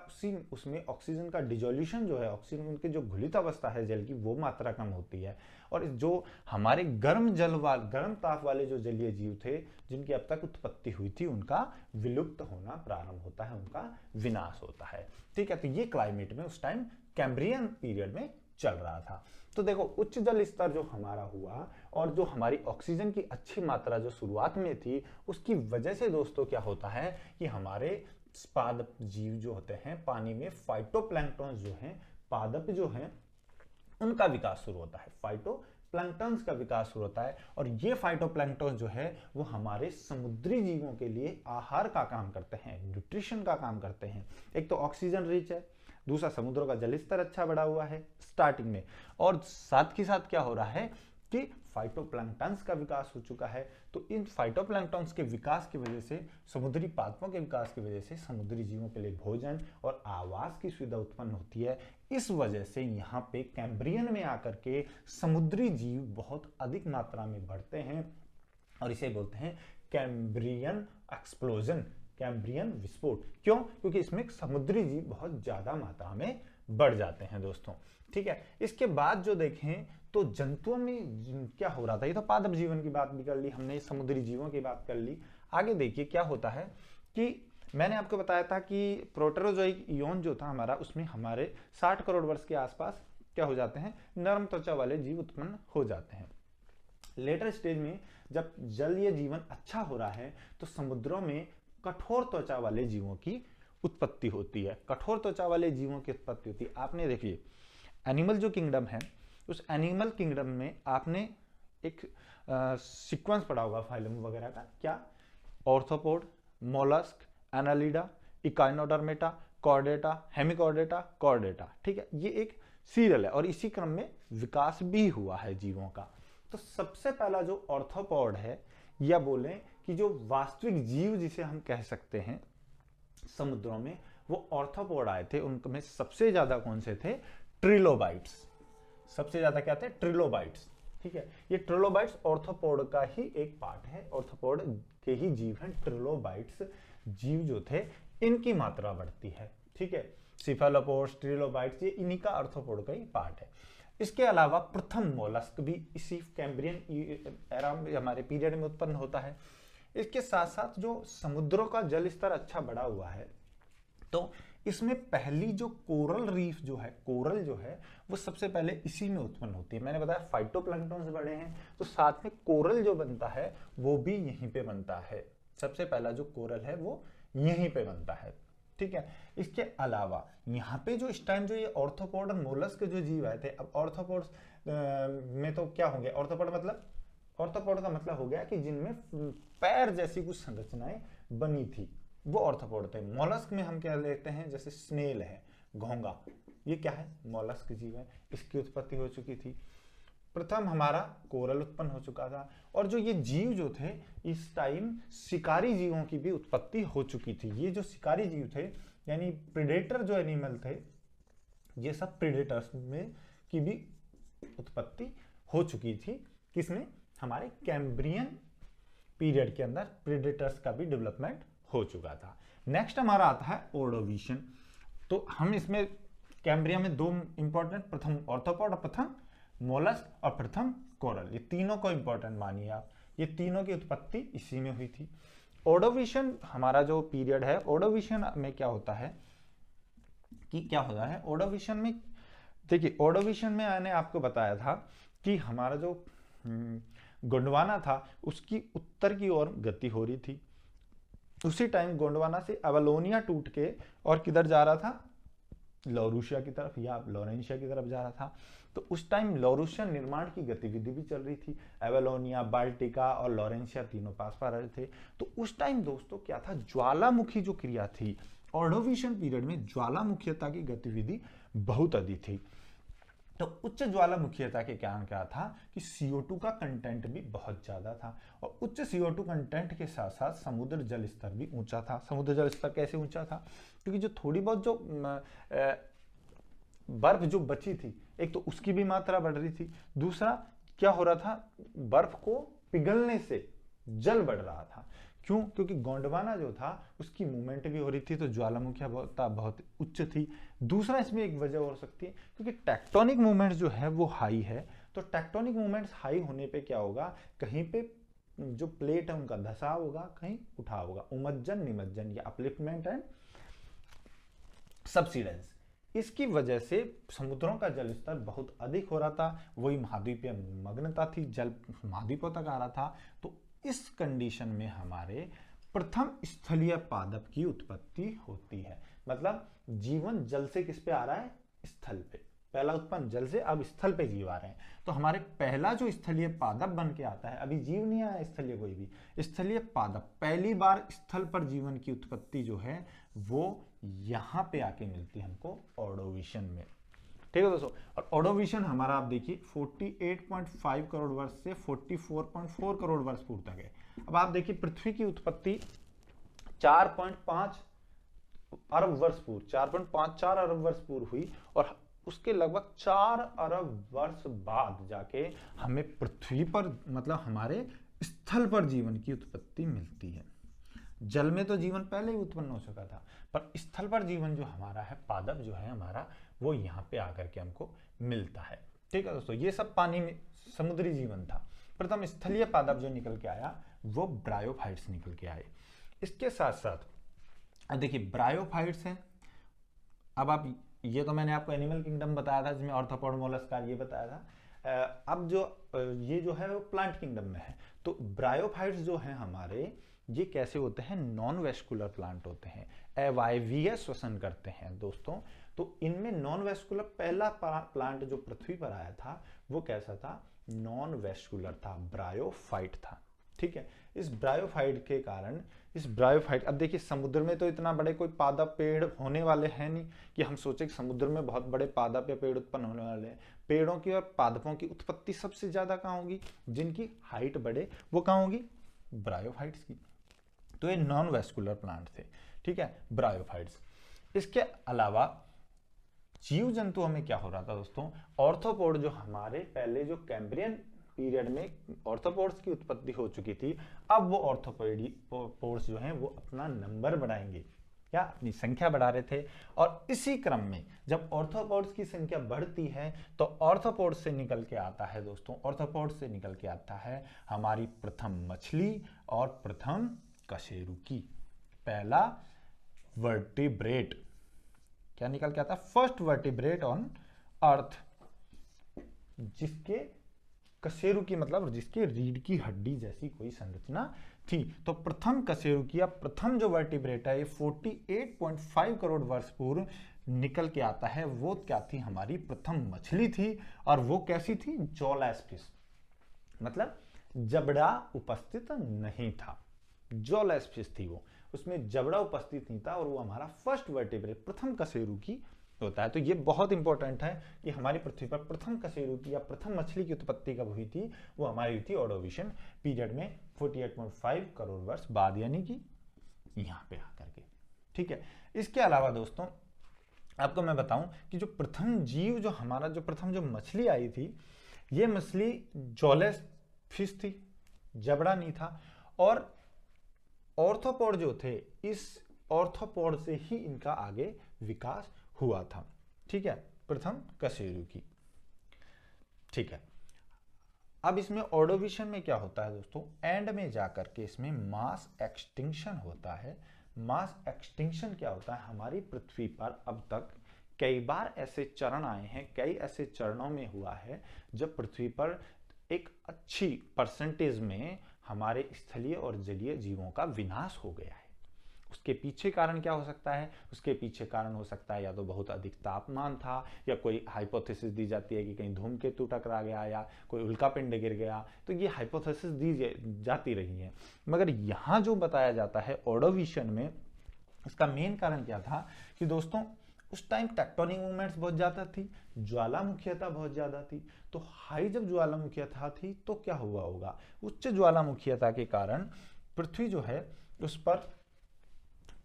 उसमें ऑक्सीजन का डिजोल्यूशन जो है, ऑक्सीजन की जो घुलित अवस्था है जल की, वो मात्रा कम होती है। और जो हमारे गर्म ताप वाले जो जलीय जीव थे जिनकी अब तक उत्पत्ति हुई थी, उनका विलुप्त होना प्रारंभ होता है, उनका विनाश होता है। ठीक है, तो ये क्लाइमेट में उस टाइम कैम्ब्रियन पीरियड में चल रहा था। तो देखो उच्च जल स्तर जो हमारा हुआ और जो हमारी ऑक्सीजन की अच्छी मात्रा जो शुरुआत में थी, उसकी वजह से दोस्तों क्या होता है कि हमारे पादप जीव जो होते हैं पानी में, फाइटोप्लैंक्टन जो हैं, पादप जो हैं, उनका विकास शुरू होता है। फाइटोप्लैंक्टन्स का विकास शुरू होता है। और ये फाइटोप्लैंक्टन जो है वो हमारे समुद्री जीवों के लिए आहार का काम करते हैं, न्यूट्रिशन का काम करते हैं। एक तो ऑक्सीजन रिच है, दूसरा समुद्रों का जल स्तर अच्छा बढ़ा हुआ है स्टार्टिंग में, और साथ ही साथ क्या हो रहा है कि फाइटोप्लैंक्टन्स का विकास हो चुका है। तो इन फाइटोप्लैंक्टन्स के विकास की वजह से, समुद्री पादपों के विकास की वजह से समुद्री जीवों के लिए भोजन और आवास की सुविधा उत्पन्न होती है। इस वजह से यहाँ पे कैम्ब्रियन में आकर के समुद्री जीव बहुत अधिक मात्रा में बढ़ते हैं और इसे बोलते हैं कैम्ब्रियन एक्सप्लोजन, कैम्ब्रियन विस्फोट। क्यों? क्योंकि इसमें समुद्री जीव बहुत ज्यादा मात्रा में बढ़ जाते हैं दोस्तों। ठीक है, इसके बाद जो देखें तो जंतुओं में क्या हो रहा था, ये तो पादप जीवन की बात भी कर ली हमने, समुद्री जीवों की बात कर ली। आगे देखिए क्या होता है कि मैंने आपको बताया था कि प्रोटेरोजोइक इयॉन जो था हमारा, उसमें हमारे 60 करोड़ वर्ष के आसपास क्या हो जाते हैं, नरम त्वचा वाले जीव उत्पन्न हो जाते हैं। लेटर स्टेज में जब जलीय जीवन अच्छा हो रहा है तो समुद्रों में कठोर त्वचा वाले जीवों की उत्पत्ति होती है। कठोर त्वचा वाले जीवों की उत्पत्ति होती है। आपने देखिए एनिमल जो किंगडम है, उस एनिमल किंगडम में आपने एक सीक्वेंस पढ़ा होगा फाइलम वगैरह का, क्या? Arthropod, mollusc, Annelida, Echinodermata, Chordata, Hemichordata, Chordata. ठीक है, ये एक सीरियल है और इसी क्रम में विकास भी हुआ है जीवों का। तो सबसे पहला जो ऑर्थोपोड है, या बोलें कि जो वास्तविक जीव जिसे हम कह सकते हैं समुद्रों में, वो ऑर्थोपोड आए थे। उनमें सबसे ज्यादा कौन से थे? ट्रिलोबाइट्स। सबसे ज्यादा क्या थे? ट्रिलोबाइट्स। ठीक है, ये ट्रिलोबाइट्स ऑर्थोपोड का ही एक पार्ट है, ऑर्थोपोड के ही जीव हैं ट्रिलोबाइट्स। जीव जो थे इनकी मात्रा बढ़ती है। ठीक है, सिफेलोपोड्स, ट्रिलोबाइट्स, ये इन्हीं का ऑर्थोपोड का ही पार्ट है। इसके अलावा प्रथम मोलस्क भी इसी कैम्ब्रियन एरा में, हमारे पीरियड में उत्पन्न होता है। इसके साथ साथ जो समुद्रों का जल स्तर अच्छा बढ़ा हुआ है, तो इसमें पहली जो कोरल रीफ जो है, कोरल जो है वो सबसे पहले इसी में उत्पन्न होती है। मैंने बताया फाइटोप्लैंक्टन बड़े हैं, तो साथ में कोरल जो बनता है वो भी यहीं पे बनता है। सबसे पहला जो कोरल है वो यहीं पे बनता है। ठीक है, इसके अलावा यहाँ पे जो इस टाइम जो ये ऑर्थोपोड और मोलस्क जो जीव आए थे, अब ऑर्थोपोड्स में तो क्या होंगे, ऑर्थोपोड मतलब, ऑर्थोपोड का मतलब हो गया कि जिनमें पैर जैसी कुछ संरचनाएं बनी थी, वो ऑर्थोपोड थे। मोलस्क में हम क्या लेते हैं, जैसे स्नेल है, घोंगा, ये क्या है? मोलस्क जीव है, इसकी उत्पत्ति हो चुकी थी। प्रथम हमारा कोरल उत्पन्न हो चुका था। और जो ये जीव जो थे, इस टाइम शिकारी जीवों की भी उत्पत्ति हो चुकी थी। ये जो शिकारी जीव थे, यानी प्रेडेटर जो एनिमल थे, ये सब प्रेडेटर्स में की भी उत्पत्ति हो चुकी थी। किसने? हमारे कैम्ब्रियन पीरियड के अंदर प्रेडेटर्स का भी डेवलपमेंट हो चुका था। नेक्स्ट हमारा आता है ऑर्डोविशन। तो हम इसमें कैम्ब्रियन में दो इंपॉर्टेंट, प्रथम ऑर्थोपोड और प्रथम मोलस्क और प्रथम कोरल, ये तीनों को इंपॉर्टेंट मानिए आप। ये तीनों की उत्पत्ति इसी में हुई थी। ऑर्डोविशन हमारा जो पीरियड है, ऑर्डोविशन में क्या होता है कि क्या होता है ऑर्डोविशन में, देखिए ऑर्डोविशन में मैंने आपको बताया था कि हमारा जो गोंडवाना था उसकी उत्तर की ओर गति हो रही थी। उसी टाइम गोंडवाना से अवलोनिया टूट के और किधर जा रहा था? लॉरूशिया की तरफ या लॉरेंशिया की तरफ जा रहा था। तो उस टाइम लॉरूशिया निर्माण की गतिविधि भी चल रही थी। एवेलोनिया, बाल्टिका और लॉरेंशिया तीनों पास पा रहे थे। तो उस टाइम दोस्तों क्या था, ज्वालामुखी जो क्रिया थी, ऑर्डोविशन पीरियड में ज्वालामुखीयता की गतिविधि बहुत अधिक थी। तो उच्च ज्वालामुखीयता के कारण क्या था कि CO2 का कंटेंट भी बहुत ज्यादा था, और उच्च CO2 कंटेंट के साथ साथ समुद्र जल स्तर भी ऊंचा था। समुद्र जल स्तर कैसे ऊंचा था? क्योंकि जो थोड़ी बहुत जो बर्फ जो बची थी, एक तो उसकी भी मात्रा बढ़ रही थी, दूसरा क्या हो रहा था, बर्फ को पिघलने से जल बढ़ रहा था। क्यों? क्योंकि गोंडवाना जो था उसकी मूवमेंट भी हो रही थी, तो ज्वालामुखिता बहुत उच्च थी। दूसरा इसमें एक वजह हो सकती है क्योंकि टेक्टोनिक मूवमेंट जो है वो हाई है, तो टेक्टोनिक मूवमेंट्स हाई होने पे क्या होगा, कहीं पे जो प्लेट है उनका धसाव होगा, कहीं उठाव होगा, उमज्जन निमज्जन या अपलिफ्टमेंट एंड सबसिडेंस। इसकी वजह से समुद्रों का जल स्तर बहुत अधिक हो रहा था, वही महाद्वीपीय मग्नता थी, जल महाद्वीपों तक आ रहा था। तो इस कंडीशन में हमारे प्रथम स्थलीय पादप की उत्पत्ति होती है। मतलब जीवन जल से किस पे आ रहा है? स्थल पे। पहला उत्पन्न जल से, अब स्थल पे जीव आ रहे हैं। तो हमारे पहला जो स्थलीय पादप बन के आता है, अभी जीव नहीं आया स्थलीय कोई भी, स्थलीय पादप पहली बार स्थल पर जीवन की उत्पत्ति जो है वो यहां पे आके मिलती है हमको ऑर्डोविशन में। ठीक है दोस्तों, और ऑर्डोविशन हमारा आप देखिए 48.5 करोड़ वर्ष से 44.4 करोड़ वर्ष पूर्व तक है। अब आप देखिए पृथ्वी की उत्पत्ति 4.5 अरब वर्ष पूर्व, 4.54 अरब वर्ष पूर्व हुई, और उसके लगभग 4 अरब वर्ष बाद जाके हमें पृथ्वी पर, मतलब हमारे स्थल पर जीवन की उत्पत्ति मिलती है। जल में तो जीवन पहले ही उत्पन्न हो चुका था, पर स्थल पर जीवन जो हमारा है, पादप जो है हमारा, वो यहाँ पे आकर के हमको मिलता है। ठीक है दोस्तों, ये सब पानी में समुद्री जीवन था। प्रथम स्थलीय पादप जो निकल के आया वो ब्रायोफाइट्स निकल के आए। इसके साथ साथ देखिए ब्रायोफाइट्स हैं। अब आप, ये तो मैंने आपको एनिमल किंगडम बताया था जिसमें ऑर्थोपोड मोलस्कार ये बताया था। अब जो ये जो है वो प्लांट किंगडम में है। तो ब्रायोफाइट्स जो है हमारे, ये कैसे होते हैं? नॉन वेस्कुलर प्लांट होते हैं, अवायवीय श्वसन करते हैं दोस्तों। तो इनमें नॉन वेस्कुलर पहला प्लांट जो पृथ्वी पर आया था वो कैसा था? नॉन वेस्कुलर था, ब्रायोफाइट था। ठीक है, इस ब्रायोफाइट के कारण, इस ब्रायोफाइट, अब देखिए समुद्र में तो इतना बड़े कोई पादप पेड़ होने वाले हैं नहीं कि हम सोचे कि समुद्र में बहुत बड़े पादप या पेड़ उत्पन्न होने वाले हैं। पेड़ों की और पादपों की उत्पत्ति सबसे ज्यादा कहाँ होगी? जिनकी हाइट बढ़े वो कहाँ होगी? ब्रायोफाइट्स की। तो ये नॉन वेस्कुलर प्लांट थे। ठीक है, ब्रायोफाइट्स। इसके अलावा जीव जंतुओं में क्या हो रहा था दोस्तों? ऑर्थोपोड जो हमारे पहले जो कैम्ब्रियन पीरियड में ऑर्थोपोड्स की उत्पत्ति हो चुकी थी, अब वो ऑर्थोपोड्स जो हैं वो अपना नंबर बढ़ाएंगे, या अपनी संख्या बढ़ा रहे थे। और इसी क्रम में जब ऑर्थोपोड्स की संख्या बढ़ती है तो ऑर्थोपोड्स से निकल के आता है दोस्तों, ऑर्थोपोड्स से निकल के आता है हमारी प्रथम मछली और प्रथम कशेरुकी। पहला वर्टिब्रेट क्या निकल के आता है? फर्स्ट वर्टिब्रेट ऑन अर्थ, जिसके कशेरुकी मतलब जिसके रीढ़ की हड्डी जैसी कोई संरचना थी। तो प्रथम कशेरुकी या प्रथम जो वर्टिब्रेट है ये 48.5 करोड़ वर्ष पूर्व निकल के आता है। वो क्या थी? हमारी प्रथम मछली थी, और वो कैसी थी? जॉलेस फिश, मतलब जबड़ा उपस्थित नहीं था। जॉलेस फिश थी वो, उसमें जबड़ा उपस्थित नहीं था, और वो हमारा फर्स्ट वर्टिब्रेट प्रथम कशेरुकी होता है। तो ये बहुत इंपॉर्टेंट है कि हमारी पृथ्वी पर प्रथम कशेरुकी या प्रथम मछली की उत्पत्ति कब हुई थी? वो हमारी हुई थी ऑर्डोविशन पीरियड में 48.5 करोड़ वर्ष बाद, यानी कि यहाँ पे आकर के। ठीक है, इसके अलावा दोस्तों आपको मैं बताऊं कि जो प्रथम जीव जो हमारा, जो प्रथम जो मछली आई थी, ये मछली जॉलेस फिश थी, जबड़ा नहीं था। और ऑर्थोपोड जो थे, इस ऑर्थोपोड से ही इनका आगे विकास हुआ था। ठीक है, प्रथम कशेरुकी। ठीक है, अब इसमें ऑर्डोविशन में क्या होता है दोस्तों? एंड में जाकर के इसमें मास एक्सटिंक्शन होता है। मास एक्सटिंक्शन क्या होता है? हमारी पृथ्वी पर अब तक कई बार ऐसे चरण आए हैं, कई ऐसे चरणों में हुआ है जब पृथ्वी पर एक अच्छी परसेंटेज में हमारे स्थलीय और जलीय जीवों का विनाश हो गया है। उसके पीछे कारण क्या हो सकता है? उसके पीछे कारण हो सकता है या तो बहुत अधिक तापमान था, या कोई हाइपोथेसिस दी जाती है कि कहीं धूमकेतु टकरा गया या कोई उल्कापिंड गिर गया। तो ये हाइपोथेसिस दी जाती रही है, मगर यहाँ जो बताया जाता है ऑर्डोविशन में, इसका मेन कारण क्या था कि दोस्तों उस टाइम टेक्टोनिक मूवमेंट्स बहुत ज्यादा थी, ज्वालामुखीयता बहुत ज्यादा थी। तो हाई जब ज्वालामुखीयता थी तो क्या हुआ होगा? उच्च ज्वालामुखीयता के कारण पृथ्वी जो है उस पर,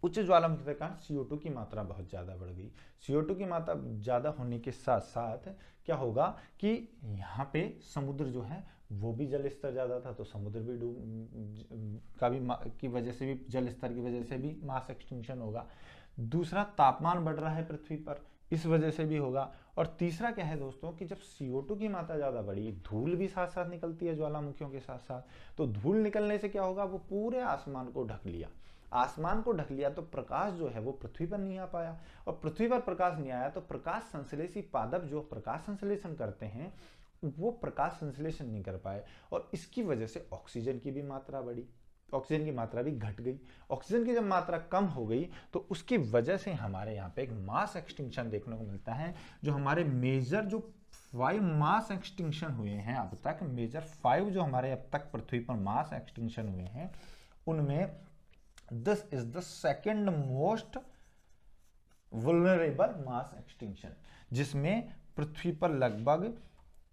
उच्च ज्वालामुखीयता के कारण CO2 की मात्रा बहुत ज्यादा बढ़ गई। CO2 की मात्रा ज्यादा होने के साथ साथ क्या होगा कि यहाँ पे समुद्र जो है वो भी जल स्तर ज़्यादा था, तो समुद्र भी की वजह से भी, जल स्तर की वजह से भी मास एक्सटिंक्शन होगा। दूसरा, तापमान बढ़ रहा है पृथ्वी पर, इस वजह से भी होगा। और तीसरा क्या है दोस्तों कि जब CO2 की मात्रा ज़्यादा बढ़ी, धूल भी साथ साथ निकलती है ज्वालामुखियों के साथ साथ, तो धूल निकलने से क्या होगा, वो पूरे आसमान को ढक लिया। आसमान को ढक लिया तो प्रकाश जो है वो पृथ्वी पर नहीं आ पाया, और पृथ्वी पर प्रकाश नहीं आया तो प्रकाश संश्लेषी पादप जो प्रकाश संश्लेषण करते हैं वो प्रकाश संश्लेषण नहीं कर पाए, और इसकी वजह से ऑक्सीजन की भी मात्रा बढ़ी, ऑक्सीजन की मात्रा भी घट गई। ऑक्सीजन की जब मात्रा कम हो गई तो उसकी वजह से हमारे यहाँ पे एक मास एक्सटिंक्शन देखने को मिलता है। जो हमारे मेजर जो 5 मास एक्सटिंक्शन हुए हैं अब तक, मेजर 5 जो हमारे अब तक पृथ्वी पर मास एक्सटिंक्शन हुए हैं, उनमें this is the second most vulnerable mass extinction, जिसमें पृथ्वी पर लगभग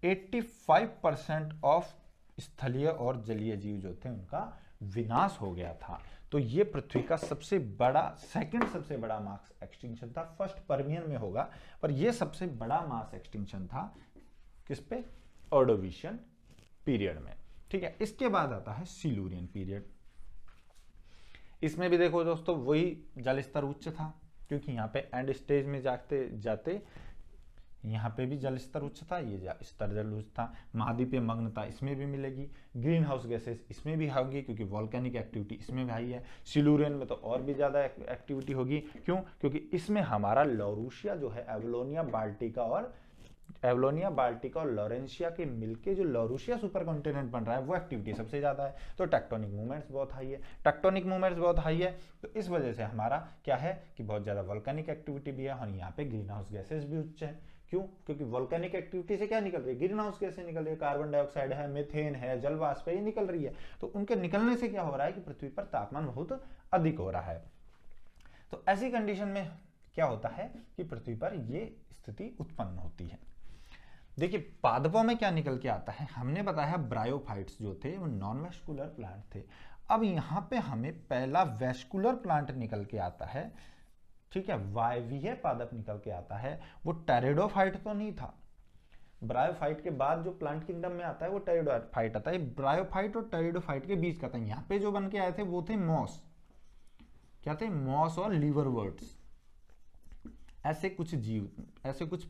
85% ऑफ स्थलीय और जलीय जीव जो थे उनका विनाश हो गया था। तो ये पृथ्वी का सबसे बड़ा, सेकंड सबसे बड़ा मास एक्सटिंक्शन था। फर्स्ट पर्मियन में होगा, पर ये सबसे बड़ा मास एक्सटिंक्शन था किस पे, ऑर्डोविशियन पीरियड में। ठीक है, इसके बाद आता है सिल्यूरियन पीरियड। इसमें भी देखो दोस्तों वही जल स्तर उच्च था, क्योंकि यहाँ पे एंड स्टेज में जाते जाते यहाँ पे भी जल स्तर उच्च था, ये स्तर जल उच्च था। महाद्वीपीय मग्नता इसमें भी मिलेगी, ग्रीन हाउस गैसेस इसमें भी होगी क्योंकि वॉल्केनिक एक्टिविटी इसमें भी हाई है। सिल्यूरियन में तो और भी ज़्यादा एक्टिविटी होगी, क्यों, क्योंकि इसमें हमारा लॉरूशिया जो है, एवलोनिया बाल्टिका और लॉरेंशिया के मिलके जो लॉरूशिया सुपर कॉन्टिनेंट बन रहा है, वो एक्टिविटी सबसे ज़्यादा है। तो टेक्टोनिक मूवमेंट्स बहुत हाई है, तो इस वजह से हमारा क्या है कि बहुत ज़्यादा वॉल्केनिक एक्टिविटी भी है, और यहाँ पे ग्रीन हाउस गैसेस भी उच्च है। क्यों, क्योंकि वॉल्केनिक एक्टिविटी से क्या निकल रही है, ग्रीन हाउस गैसें निकल रही है, कार्बन डाइऑक्साइड है, मीथेन है, जल वाष्प है, ये निकल रही है। तो उनके निकलने से क्या हो रहा है कि पृथ्वी पर तापमान बहुत अधिक हो रहा है। तो ऐसी कंडीशन में क्या होता है कि पृथ्वी पर ये स्थिति उत्पन्न होती है। देखिए पादपों में क्या निकल के आता है, हमने बताया ब्रायोफाइट्स जो थे वो नॉन वेस्कुलर प्लांट थे। अब यहाँ पे हमें पहला वेस्कुलर प्लांट निकल के आता है, ठीक है, वायवीय पादप निकल के आता है। वो टेरिडोफाइट तो नहीं था, ब्रायोफाइट के बाद जो प्लांट किंगडम में आता है वो टेरिडोफाइट आता है। ब्रायोफाइट और टेरिडोफाइट के बीच का था। यहाँ पे जो बन के आए थे वो थे मॉस, क्या थे, मॉस और लीवरवर्ट्स, ऐसे कुछ जीव, ऐसे कुछ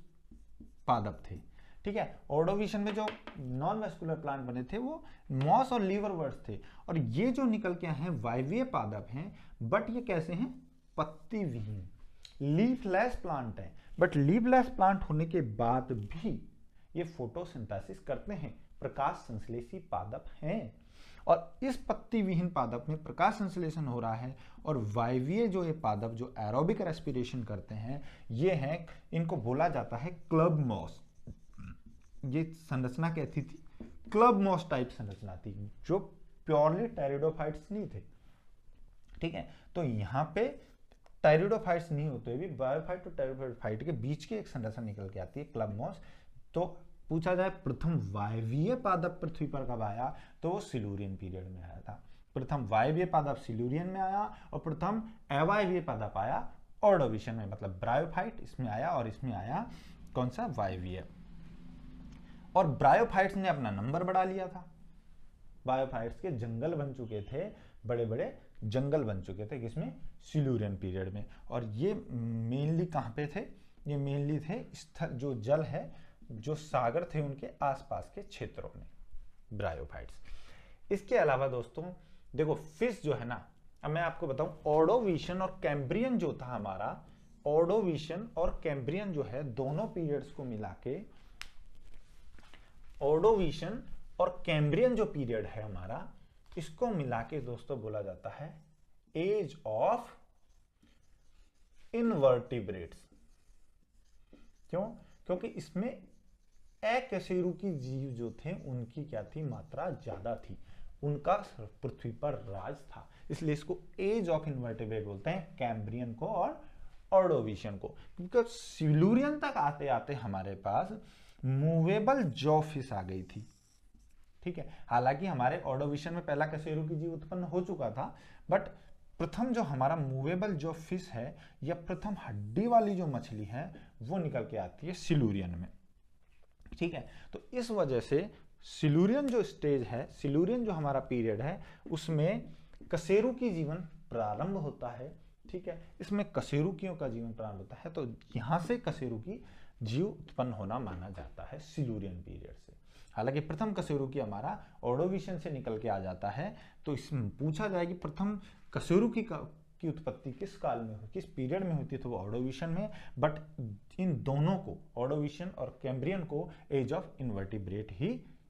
पादप थे। ठीक है, ऑर्डोविशन में जो नॉन वेस्कुलर प्लांट बने थे वो मॉस और लीवरवर्ट्स थे। और ये जो निकल के आए हैं वायवीय पादप हैं, बट ये कैसे हैं, पत्ती विहीन, लीफलेस प्लांट है। बट लीफलेस प्लांट होने के बाद भी ये फोटोसिंथेसिस करते हैं, प्रकाश संश्लेषी पादप हैं। और इस पत्ती विहीन पादप में प्रकाश संश्लेषण हो रहा है। और वायवीय जो ये पादप जो एरोबिक रेस्पिरेशन करते हैं, ये हैं, इनको बोला जाता है क्लब मॉस। ये संरचना कैसी थी, क्लब मॉस टाइप संरचना थी, जो प्योरली टेरिडोफाइट्स नहीं थे। ठीक है, तो यहाँ पे टेरिडोफाइट्स नहीं होते भी बायोफाइट और टेरिडोफाइट के बीच की एक संरचना निकल के आती है, क्लब मॉस। तो पूछा जाए प्रथम वायवीय पादप पृथ्वी पर कब आया, तो वो सिल्यूरियन पीरियड में आया था। प्रथम वायवीय पादप सिल्यूरियन में आया, और प्रथम अवायवीय पादप आया ऑर्डोविशन में, मतलब ब्रायोफाइट इसमें आया, और इसमें आया कौन सा, वायवीय। और ब्रायोफाइट्स ने अपना नंबर बढ़ा लिया था, बायोफाइट्स के जंगल बन चुके थे, बड़े बड़े जंगल बन चुके थे, किसमें, सिल्यूरियन पीरियड में। और ये मेनली कहाँ पे थे, ये मेनली थे स्थल जो जल है, जो सागर थे उनके आसपास के क्षेत्रों में, ब्रायोफाइट्स। इसके अलावा दोस्तों देखो फिश जो है ना, अब मैं आपको बताऊं, ऑर्डोविशन और कैम्ब्रियन जो था हमारा, ऑर्डोविशन और कैम्ब्रियन जो है, दोनों पीरियड्स को मिला के, ऑर्डोविशन और कैम्ब्रियन जो पीरियड है हमारा, इसको मिला के दोस्तों बोला जाता है एज ऑफ इनवर्टिब्रेट्स। क्यों, क्योंकि इसमें अकशेरुकी जीव जो थे उनकी क्या थी, मात्रा ज्यादा थी, उनका पृथ्वी पर राज था, इसलिए इसको एज ऑफ इनवर्टिब्रेट बोलते हैं, कैम्ब्रियन को और ऑर्डोविशन को। क्योंकि सिल्यूरियन तक आते आते हमारे पास मूवेबल जॉ फिश आ गई थी। ठीक है, हालांकि हमारे ऑर्डोविशन में पहला कशेरुकी जीव उत्पन्न हो चुका था, बट प्रथम जो हमारा मूवेबल जो फिश है, या प्रथम हड्डी वाली जो मछली है, वो निकल के आती है सिल्यूरियन में। ठीक है, तो इस वजह से सिल्यूरियन जो स्टेज है, सिल्यूरियन जो हमारा पीरियड है, उसमें कशेरुकी जीवन प्रारंभ होता है। ठीक है, इसमें कशेरुकियों का जीवन प्रारंभ होता है, तो यहां से कशेरुकी जीव उत्पन्न होना माना जाता है सिल्यूरियन पीरियड से। हालांकि प्रथम कशेरुकी हमारा ऑर्डोविशियन से निकल के आ जाता है, तो इसमें पूछा जाए कि प्रथम कशेरुकी की उत्पत्ति किस काल में हुई, किस पीरियड में हुई थी, तो वो ऑर्डोविशियन में। बट इन दोनों को, ऑर्डोविशियन और कैम्ब्रियन को, एज ऑफ इन्वर्टिब्रेट ही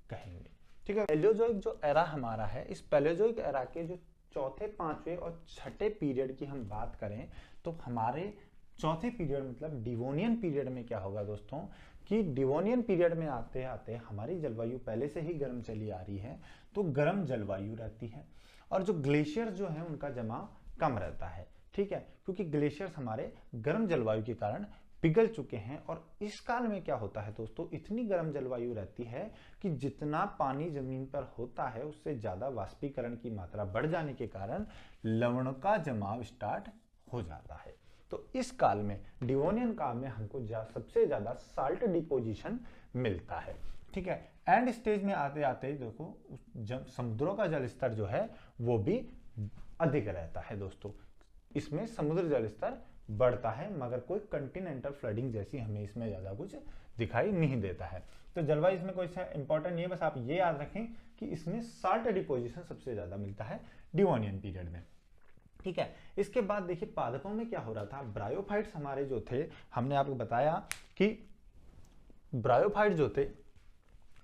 कहेंगे। ठीक है, पैलियोजोइक जो एरा हमारा है, इस पैलियोजोइक एरा के जो चौथे, पांचवें और छठे पीरियड की हम बात करें, तो हमारे चौथे पीरियड मतलब डिवोनियन पीरियड में क्या होगा दोस्तों, कि डिवोनियन पीरियड में आते आते हमारी जलवायु पहले से ही गर्म चली आ रही है, तो गर्म जलवायु रहती है, और जो ग्लेशियर जो है उनका जमाव कम रहता है। ठीक है, क्योंकि ग्लेशियर्स हमारे गर्म जलवायु के कारण पिघल चुके हैं। और इस काल में क्या होता है दोस्तों, इतनी गर्म जलवायु रहती है कि जितना पानी जमीन पर होता है उससे ज्यादा वाष्पीकरण की मात्रा बढ़ जाने के कारण लवण का जमाव स्टार्ट हो जाता है। तो इस काल में, डिवोनियन काल में, हमको सबसे ज्यादा साल्ट डिपोजिशन मिलता है। ठीक है, एंड स्टेज में आते आते देखो समुद्रों का जल स्तर जो है वो भी अधिक रहता है दोस्तों। इसमें समुद्र जल स्तर बढ़ता है, मगर कोई कंटिनेंटल फ्लडिंग जैसी हमें इसमें ज्यादा कुछ दिखाई नहीं देता है। तो जलवायु इसमें कोई इंपॉर्टेंट नहीं है, बस आप ये याद रखें कि इसमें साल्ट डिपोजिशन सबसे ज्यादा मिलता है डिवोनियन पीरियड में। ठीक है, इसके बाद देखिए पादपों में क्या हो रहा था, ब्रायोफाइट्स हमारे जो थे, हमने आपको बताया कि ब्रायोफाइट जो थे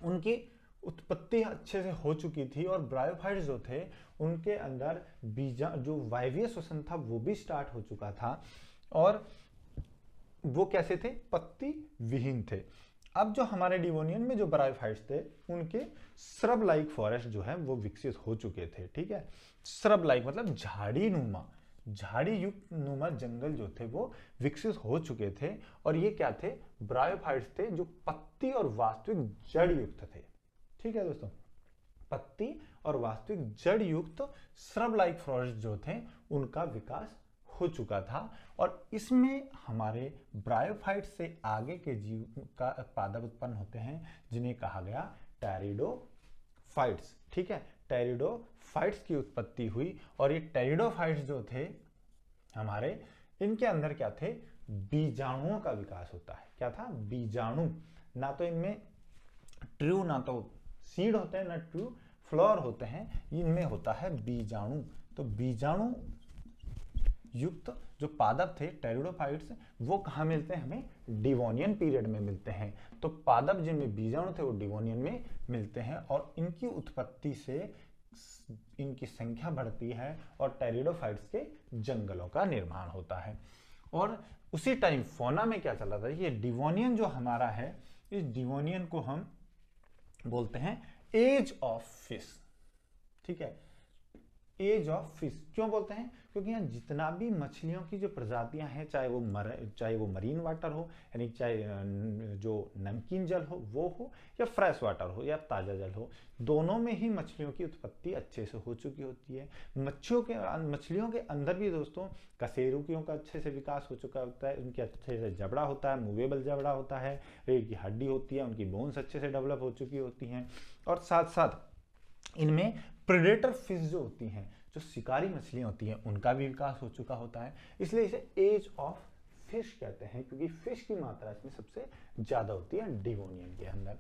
उनकी उत्पत्ति अच्छे से हो चुकी थी, और ब्रायोफाइट्स जो थे उनके अंदर जो वायवीय श्वसन था वो भी स्टार्ट हो चुका था, और वो कैसे थे, पत्ती विहीन थे। अब जो हमारे डिवोनियन में जो ब्रायोफाइट्स थे उनके श्रब लाइक फॉरेस्ट जो है वो विकसित हो चुके थे। ठीक है, श्रब लाइक मतलब झाड़ी युक्त नुमा जंगल जो थे वो विकसित हो चुके थे, और ये क्या थे, ब्रायोफाइट्स थे जो पत्ती और वास्तविक जड़ युक्त थे। ठीक है दोस्तों, पत्ती और वास्तविक जड़ युक्त श्रब लाइक फॉरेस्ट जो थे उनका विकास हो चुका था, और इसमें हमारे ब्रायोफाइट से आगे के जीव का पादप उत्पन्न होते हैं जिन्हें कहा गया टेरिडोफाइट्स। ठीक है, टेरिडोफाइट्स की उत्पत्ति हुई, और ये टेरिडोफाइट्स जो थे हमारे, इनके अंदर क्या थे, बीजाणुओं का विकास होता है। क्या था, बीजाणु। ना तो इनमें ट्रू, ना तो सीड होते हैं, ना ट्रू फ्लावर होते हैं, इनमें होता है बीजाणु। तो बीजाणु युक्त जो पादप थे टेरिडोफाइट्स, वो कहाँ मिलते हैं, हमें डिवोनियन पीरियड में मिलते हैं। तो पादप जिनमें बीजाणु थे वो डिवोनियन में मिलते हैं, और इनकी उत्पत्ति से इनकी संख्या बढ़ती है और टेरिडोफाइट्स के जंगलों का निर्माण होता है। और उसी टाइम फौना में क्या चला था, ये डिवोनियन जो हमारा है, इस डिवोनियन को हम बोलते हैं एज ऑफ फिश। ठीक है, एज ऑफ फिश क्यों बोलते हैं, क्योंकि यहाँ जितना भी मछलियों की जो प्रजातियां हैं, चाहे वो मरीन वाटर हो, यानी चाहे जो नमकीन जल हो या फ्रेश वाटर हो या ताजा जल हो, दोनों में ही मछलियों की उत्पत्ति अच्छे से हो चुकी होती है। मछलियों के अंदर भी दोस्तों कशेरुकियों का अच्छे से विकास हो चुका होता है, उनके अच्छे से जबड़ा होता है, मूवेबल जबड़ा होता है, रीढ़ की हड्डी होती है, उनकी बोन्स अच्छे से डेवलप हो चुकी होती हैं, और साथ साथ इनमें प्रेडेटर फिश जो होती हैं, जो शिकारी मछलियां होती हैं, उनका भी विकास हो चुका होता है। इसलिए इसे एज ऑफ फिश कहते हैं, क्योंकि फिश की मात्रा इसमें सबसे ज्यादा होती है डिवोनियन के अंदर।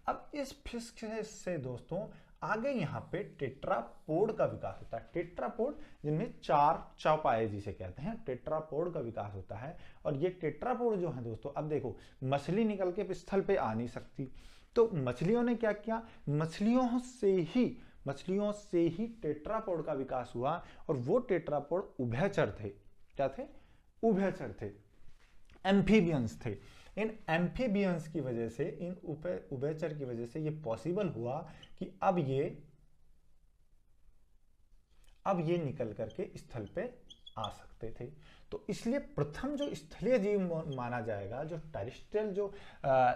अब इस फिश से दोस्तों आगे यहाँ पे टेट्रापोड का विकास होता है। टेट्रापोड जिनमें चार चौपाए जिसे कहते हैं, टेट्रापोड का विकास होता है। और ये टेट्रापोड जो है दोस्तों, अब देखो मछली निकल के स्थल पे आ नहीं सकती, तो मछलियों ने क्या किया, मछलियों से ही टेट्रापोड का विकास हुआ, और वो टेट्रापोड उभयचर थे। क्या थे, उभयचर थे, एम्फीबियंस थे। इन एम्फीबियंस की वजह से, इन उभयचर की वजह से ये पॉसिबल हुआ कि अब ये निकल करके स्थल पे आ सकते थे। तो इसलिए प्रथम जो स्थलीय जीव माना जाएगा, जो टेरेस्ट्रियल जो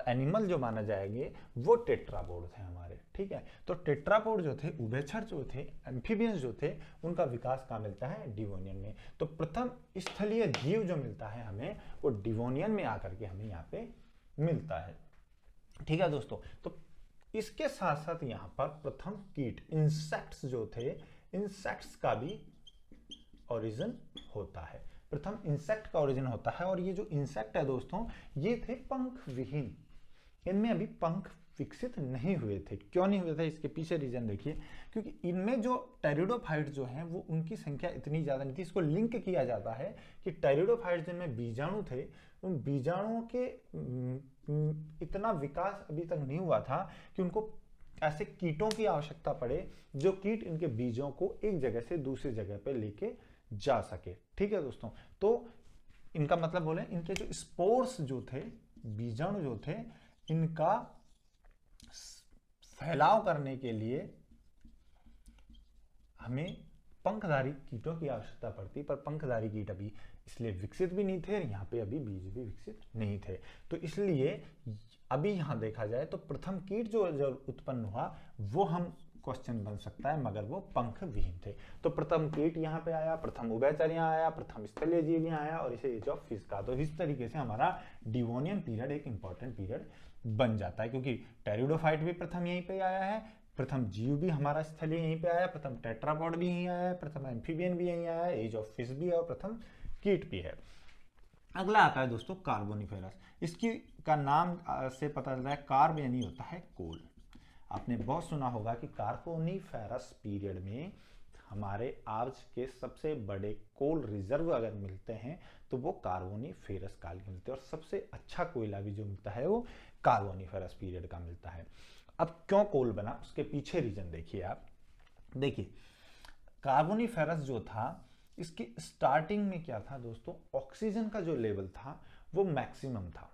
एनिमल जो माना जाएंगे, वो टेट्रापोड थे हमारे। ठीक है, तो टेट्रापोड जो थे, उभयचर जो थे, एम्फीबियंस जो थे, उनका विकास कहाँ मिलता है, डिवोनियन में। तो प्रथम स्थलीय जीव जो मिलता है हमें, वो डिवोनियन में आकर के हमें यहाँ पे मिलता है। ठीक है दोस्तों, तो इसके साथ साथ यहाँ पर प्रथम कीट इंसेक्ट्स जो थे, इंसेक्ट्स का भी ओरिजिन होता है। प्रथम इंसेक्ट का ओरिजिन होता है। और ये जो इंसेक्ट है दोस्तों, ये थे पंख विहीन, इनमें अभी पंख विकसित नहीं हुए थे। क्यों नहीं हुए थे, इसके पीछे रीजन देखिए, क्योंकि इनमें जो टेरिडोफाइट जो हैं वो उनकी संख्या इतनी ज्यादा नहीं थी। इसको लिंक किया जाता है कि टेरिडोफाइट जिनमें बीजाणु थे, उन बीजाणुओं के इतना विकास अभी तक नहीं हुआ था कि उनको ऐसे कीटों की आवश्यकता पड़े जो कीट इनके बीजों को एक जगह से दूसरी जगह पे लेके जा सके। ठीक है दोस्तों, तो इनका मतलब बोले इनके जो स्पोर्स जो थे, बीजाणु जो थे, इनका फैलाव करने के लिए हमें पंखधारी कीटों की आवश्यकता पड़ती, पर पंखधारी कीट अभी इसलिए विकसित भी नहीं थे और यहाँ पे अभी बीज भी विकसित नहीं थे। तो इसलिए अभी यहाँ देखा जाए तो प्रथम कीट जो उत्पन्न हुआ वो हम क्वेश्चन बन सकता है, मगर वो पंख विहीन थे। तो प्रथम कीट यहाँ पे आया, प्रथम उभयचर यहाँ आया, प्रथम स्थलीय जीव यहाँ आया और इसे एज ऑफ फिश का। तो इस तरीके से हमारा डिवोनियन पीरियड एक इंपॉर्टेंट पीरियड बन जाता है, क्योंकि टेरिडोफाइट भी प्रथम यहीं पे आया है, प्रथम जीव भी हमारा स्थलीय यहीं पे आया, प्रथम टेट्रापॉड भी यहीं आया है, प्रथम एम्फीबियन भी यहीं आया है, एज ऑफ फिश भी है और प्रथम कीट भी है। अगला आता है दोस्तों कार्बोनिफेरस। इसकी का नाम से पता चलता है कार्ब यानी होता है कोल। आपने बहुत सुना होगा कि कार्बोनिफेरस पीरियड में हमारे आज के सबसे बड़े कोल रिजर्व अगर मिलते हैं तो वो कार्बोनिफेरस काल के मिलते हैं, और सबसे अच्छा कोयला भी जो मिलता है वो कार्बोनिफेरस पीरियड का मिलता है। अब क्यों कोल बना, उसके पीछे रीजन देखिए आप। देखिए कार्बोनिफेरस जो था, इसकी स्टार्टिंग में क्या था दोस्तों, ऑक्सीजन का जो लेवल था वो मैक्सिमम था।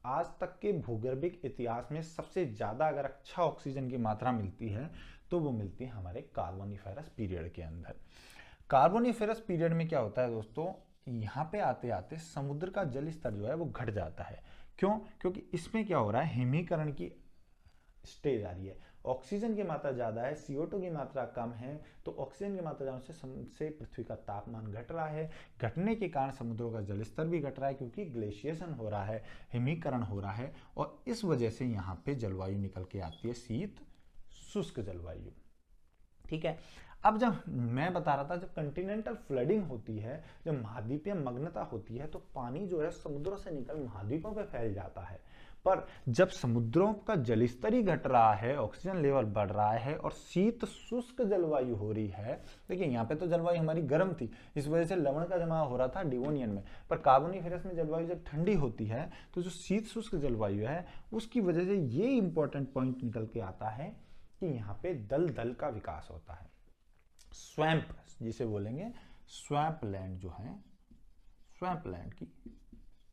आज तक के भूगर्भिक इतिहास में सबसे ज्यादा अगर अच्छा ऑक्सीजन की मात्रा मिलती है तो वो मिलती है हमारे कार्बोनिफेरस पीरियड के अंदर। कार्बोनिफेरस पीरियड में क्या होता है दोस्तों, यहाँ पे आते आते समुद्र का जल स्तर जो है वो घट जाता है। क्यों, क्योंकि इसमें क्या हो रहा है, हिमीकरण की स्टेज आ रही है, ऑक्सीजन की मात्रा ज्यादा है, CO2 की मात्रा कम है, तो ऑक्सीजन की मात्रा ज्यादा से पृथ्वी का तापमान घट रहा है। घटने के कारण समुद्रों का जलस्तर भी घट रहा है, क्योंकि ग्लेशिएशन हो रहा है, हिमीकरण हो रहा है, और इस वजह से यहाँ पे जलवायु निकल के आती है शीत शुष्क जलवायु। ठीक है, अब जब मैं बता रहा था, जब कंटिनेंटल फ्लडिंग होती है, जब महाद्वीपीय मग्नता होती है, तो पानी जो है समुद्रों से निकल महाद्वीपों पे फैल जाता है। पर जब समुद्रों का जलस्तर ही घट रहा है, ऑक्सीजन लेवल बढ़ रहा है और शीत शुष्क जलवायु हो रही है, देखिए यहाँ पे तो जलवायु हमारी गर्म थी, इस वजह से लवण का जमाव हो रहा था डिवोनियन में, पर कार्बोनिफेरस में जलवायु जब ठंडी होती है तो जो शीत शुष्क जलवायु है उसकी वजह से ये इंपॉर्टेंट पॉइंट निकल के आता है कि यहाँ पे दलदल का विकास होता है। स्वैम्प जिसे बोलेंगे, स्वैम्प लैंड जो है, स्वैम्प लैंड की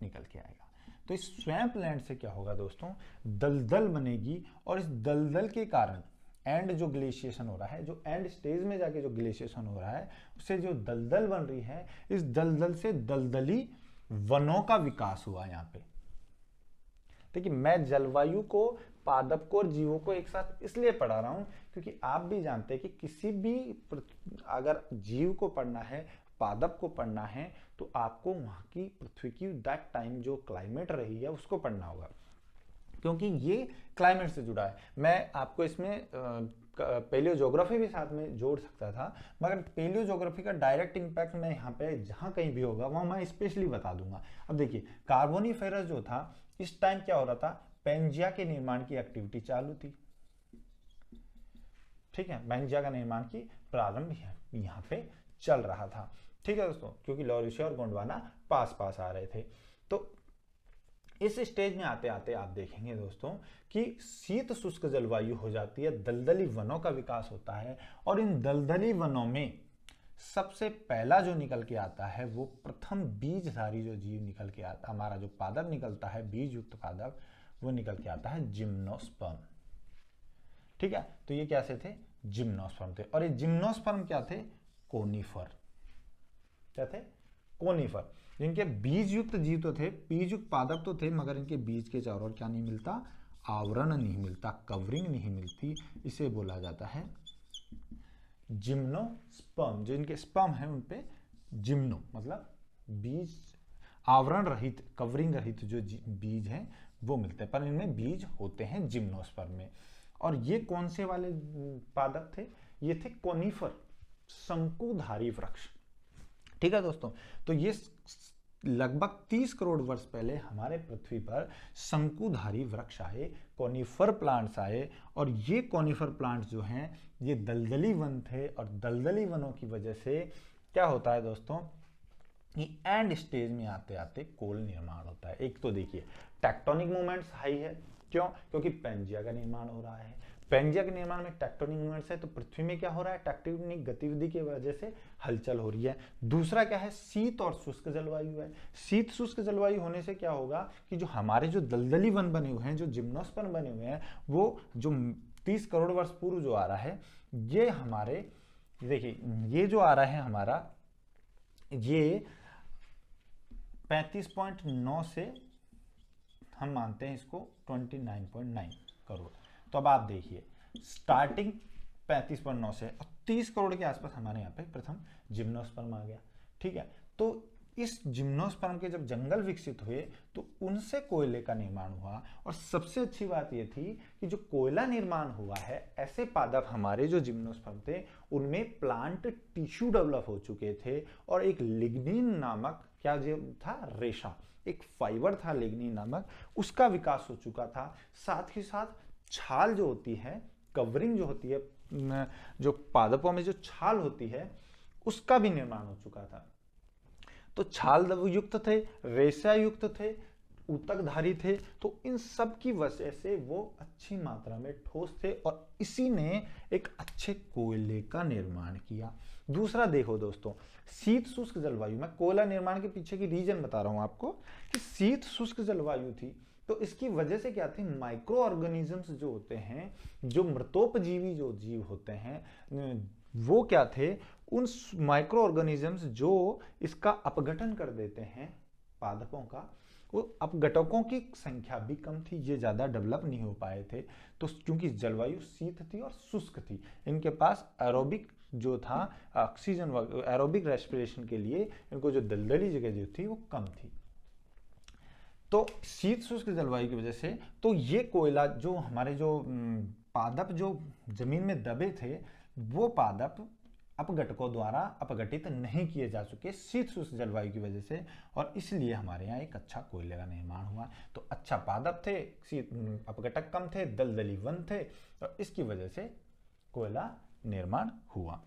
निकल के आएगा। तो इस स्वैम्प लैंड से क्या होगा दोस्तों, दलदल बनेगी, और इस दलदल के कारण एंड जो ग्लेशिएशन हो रहा है, जो एंड स्टेज में जाके जो ग्लेशिएशन हो रहा है, उससे जो दलदल बन रही है, इस दलदल से दलदली वनों का विकास हुआ। यहाँ पे देखिए मैं जलवायु को, पादप को और जीवों को एक साथ इसलिए पढ़ा रहा हूं क्योंकि आप भी जानते हैं कि किसी भी अगर जीव को पढ़ना है, पादप को पढ़ना है, तो आपको वहां की पृथ्वी की दैट टाइम जो क्लाइमेट रही है उसको पढ़ना होगा, क्योंकि ये क्लाइमेट से जुड़ा है। मैं आपको इसमें पेलियो ज्योग्राफी भी साथ में जोड़ सकता था, मगर पेलियो ज्योग्राफी का डायरेक्ट इंपैक्ट मैं यहाँ पे जहां कहीं भी होगा वहां मैं स्पेशली बता दूंगा। अब देखिए कार्बोनिफेरस जो था, इस टाइम क्या हो रहा था, पेंजिया के निर्माण की एक्टिविटी चालू थी। ठीक है, पेंजिया का निर्माण की प्रारंभ यहाँ पे चल रहा था। ठीक है दोस्तों, क्योंकि लॉरेशिया और गोंडवाना पास पास आ रहे थे। तो इस स्टेज में आते आते आप देखेंगे दोस्तों कि शीत शुष्क जलवायु हो जाती है, दलदली वनों का विकास होता है, और इन दलदली वनों में सबसे पहला जो निकल के आता है वो प्रथम बीजधारी जो जीव निकल के आता, हमारा जो पादप निकलता है, बीज युक्त पादप, वो निकल के आता है जिम्नोस्पर्म। ठीक है, तो ये कैसे थे, जिम्नोस्पर्म थे, और ये जिम्नोस्पर्म क्या थे, कोनिफर। क्या थे, कोनिफर, जिनके बीज युक्त जीव तो थे, बीज युक्त पादप तो थे, मगर इनके बीज के चारों ओर क्या नहीं मिलता, आवरण नहीं मिलता, कवरिंग नहीं मिलती। इसे बोला जाता है जिम्नोस्पर्म। जो इनके स्पर्म है उन पे जिम्नो मतलब बीज आवरण रहित, कवरिंग रहित जो बीज हैं वो मिलते हैं, पर इनमें बीज होते हैं जिम्नोस्पर्म में। और ये कौन से वाले पादप थे? ये थे कोनिफर, शंकुधारी वृक्ष। ठीक है दोस्तों, तो ये लगभग 30 करोड़ वर्ष पहले हमारे पृथ्वी पर शंकुधारी वृक्ष आए, कॉनिफर प्लांट्स आए, और ये कॉनिफर प्लांट्स जो हैं ये दलदली वन थे, और दलदली वनों की वजह से क्या होता है दोस्तों कि एंड स्टेज में आते आते कोल निर्माण होता है। एक तो देखिए टेक्टोनिक मूवमेंट्स हाई है, क्यों? क्योंकि पेंजिया का निर्माण हो रहा है। पेंजिया के निर्माण में टेक्टोनिक मूवमेंट्स है, तो पृथ्वी में क्या हो रहा है? टेक्टोनिक गतिविधि की वजह से हलचल हो रही है। दूसरा क्या है? शीत और शुष्क जलवायु है। शीत शुष्क जलवायु होने से क्या होगा कि जो हमारे जो दलदली वन बने हुए हैं, जो जिम्नोस्पर्म बने हुए हैं, वो जो 30 करोड़ वर्ष पूर्व जो आ रहा है, ये हमारे देखिए ये जो आ रहा है हमारा, ये 35.9 से हम मानते हैं इसको 29.9 करोड़। तो अब आप देखिए स्टार्टिंग 35.9 से और 30 करोड़ के आसपास हमारे यहाँ पे प्रथम जिम्नोस्पर्म आ गया। ठीक है, तो इस जिम्नोस्पर्म के जब जंगल विकसित हुए तो उनसे कोयले का निर्माण हुआ, और सबसे अच्छी बात यह थी कि जो कोयला निर्माण हुआ है, ऐसे पादप हमारे जो जिम्नोस्पर्म थे उनमें प्लांट टिश्यू डेवलप हो चुके थे, और एक लिग्निन नामक क्या जो था रेशा, एक फाइबर था लिग्निन नामक, उसका विकास हो चुका था। साथ ही साथ छाल जो होती है, कवरिंग जो होती है, जो पादपों में जो छाल होती है, उसका भी निर्माण हो चुका था। तो छाल युक्त थे, रेशा युक्त थे, ऊतकधारी थे, तो इन सब की वजह से वो अच्छी मात्रा में ठोस थे, और इसी ने एक अच्छे कोयले का निर्माण किया। दूसरा देखो दोस्तों, शीत शुष्क जलवायु, मैं कोयला निर्माण के पीछे की रीजन बता रहा हूं आपको कि शीत शुष्क जलवायु थी, तो इसकी वजह से क्या थी? माइक्रो ऑर्गेनिजम्स जो होते हैं, जो मृतोपजीवी जो जीव होते हैं, वो क्या थे? उन माइक्रो ऑर्गेनिजम्स जो इसका अपघटन कर देते हैं पादपों का, वो अपघटकों की संख्या भी कम थी, ये ज्यादा डेवलप नहीं हो पाए थे। तो क्योंकि जलवायु शीत थी और शुष्क थी, इनके पास एरोबिक जो था ऑक्सीजन, एरोबिक रेस्पिरेशन के लिए इनको जो दलदली जगह जो थी वो कम थी। तो शीत शुष्क जलवायु की वजह से तो ये कोयला जो हमारे जो पादप जो जमीन में दबे थे, वो पादप अपघटकों द्वारा अपघटित नहीं किए जा चुके शीत शुष्क जलवायु की वजह से, और इसलिए हमारे यहाँ एक अच्छा कोयले का निर्माण हुआ। तो अच्छा पादप थे, अपघटक कम थे, दलदली वन थे, और इसकी वजह से कोयला निर्माण हुआ।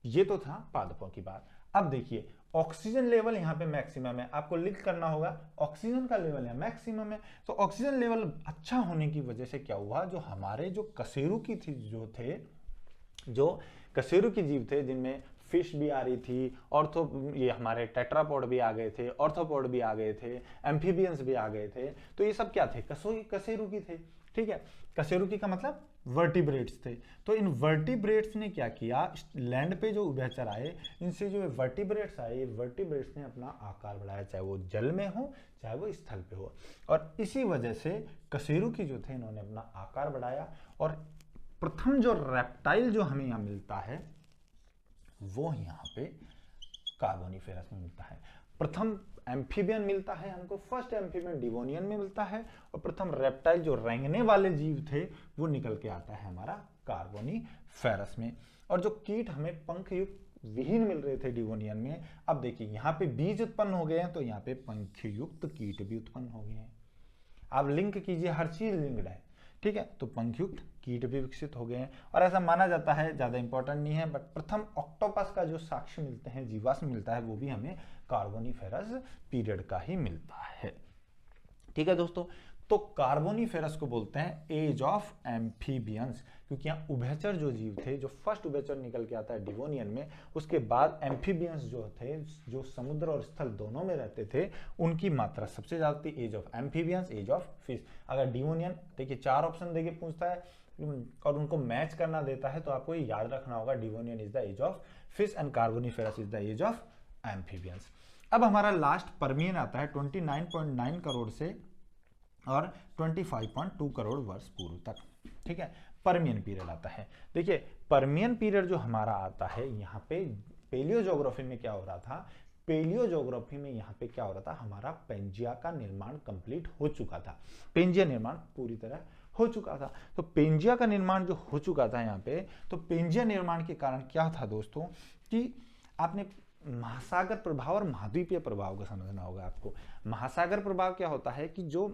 ये तो था पादपों की बात। अब देखिए ऑक्सीजन लेवल यहाँ पे मैक्सिमम है, आपको लिंक करना होगा, ऑक्सीजन का लेवल यहाँ मैक्सिमम है। तो ऑक्सीजन लेवल अच्छा होने की वजह से क्या हुआ? जो हमारे जो कशेरुकी थी जो थे, जो कशेरुकी जीव थे, जिनमें फिश भी आ रही थी, ये हमारे टेट्रापोड भी आ गए थे, ऑर्थोपोड भी आ गए थे, एम्फीबियंस भी आ गए थे, तो ये सब क्या थे? कशेरुकी थे। ठीक है, कशेरुकी का मतलब वर्टिब्रेट्स थे। तो इन वर्टिब्रेट्स ने क्या किया? लैंड पे जो उभयचर आए, इनसे जो वर्टिब्रेट्स आए, वर्टिब्रेट्स ने अपना आकार बढ़ाया, चाहे वो जल में हो चाहे वो स्थल पे हो, और इसी वजह से कशेरुकी जो थे इन्होंने अपना आकार बढ़ाया। और प्रथम जो रेप्टाइल जो हमें यहाँ मिलता है वो यहाँ पे कार्बोनिफेरस में मिलता है। प्रथम एम्फीबियन मिलता है हमको, फर्स्ट एम्फीबियन डिवोनियन में मिलता है, और प्रथम रेप्टाइल जो रेंगने वाले जीव थे वो निकल के आता है हमारा कार्बोनिफेरस में। और जो कीट हमें पंख युक्त विहीन मिल रहे थे डिवोनियन में, अब देखिए यहाँ पे बीज उत्पन्न हो गए हैं, तो यहाँ पे पंख युक्त कीट भी उत्पन्न हो गए हैं। आप लिंक कीजिए, हर चीज लिंक्ड है। ठीक है, तो पंखयुक्त कीट भी विकसित हो गए हैं, और ऐसा माना जाता है, ज्यादा इंपॉर्टेंट नहीं है, बट प्रथम ऑक्टोपस का जो साक्ष्य मिलते हैं, जीवाश्म मिलता है, वो भी हमें कार्बोनिफेरस पीरियड का ही मिलता है। ठीक है दोस्तों, तो कार्बोनिफेरस को बोलते हैं एज ऑफ एम्फीबियंस, क्योंकि यहाँ उभयचर जो जीव थे, जो फर्स्ट उभयचर निकल के आता है डिवोनियन में, उसके बाद एम्फीबियंस जो थे, जो समुद्र और स्थल दोनों में रहते थे, उनकी मात्रा सबसे ज्यादा थी। Age of amphibians, age of fish. अगर डिवोनियन देखिए 4 ऑप्शन देके पूछता है और उनको मैच करना देता है, तो आपको ये याद रखना होगा, Devonian is the age of fish and carboniferous is the age of amphibians. अब हमारा लास्ट पर्मियन आता है 29.9 करोड़ से और 25.2 करोड़ वर्ष पूर्व तक। ठीक है, पर्मियन पीरियड आता है। देखिए पर्मियन पीरियड जो हमारा आता है, यहाँ पे पेलियोजोग्राफी में क्या हो रहा था? पेलियोजोग्राफी में यहाँ पे क्या हो रहा था? हमारा पेंजिया का निर्माण कंप्लीट हो चुका था, पेंजिया निर्माण पूरी तरह हो चुका था। तो पेंजिया का निर्माण जो हो चुका था यहाँ पे, तो पेंजिया निर्माण के कारण क्या था दोस्तों कि आपने महासागर प्रभाव और महाद्वीपीय प्रभाव को समझना होगा आपको। महासागर प्रभाव क्या होता है कि जो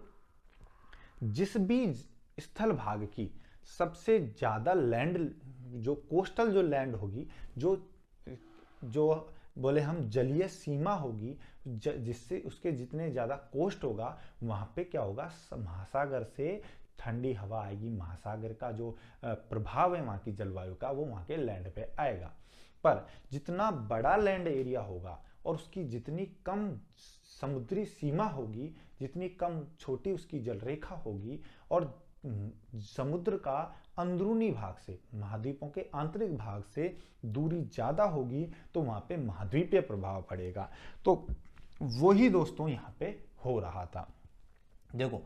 जिस भी स्थल भाग की सबसे ज्यादा लैंड, जो कोस्टल जो लैंड होगी, जो जो बोले हम जलीय सीमा होगी, जिससे उसके जितने ज्यादा कोस्ट होगा वहां पे क्या होगा, महासागर से ठंडी हवा आएगी, महासागर का जो प्रभाव है वहां की जलवायु का वो वहां के लैंड पे आएगा। पर जितना बड़ा लैंड एरिया होगा और उसकी जितनी कम समुद्री सीमा होगी, जितनी कम छोटी उसकी जलरेखा होगी और समुद्र का अंदरूनी भाग से, महाद्वीपों के आंतरिक भाग से दूरी ज्यादा होगी, तो वहां पे महाद्वीपीय प्रभाव पड़ेगा। तो वही दोस्तों यहाँ पे हो रहा था। देखो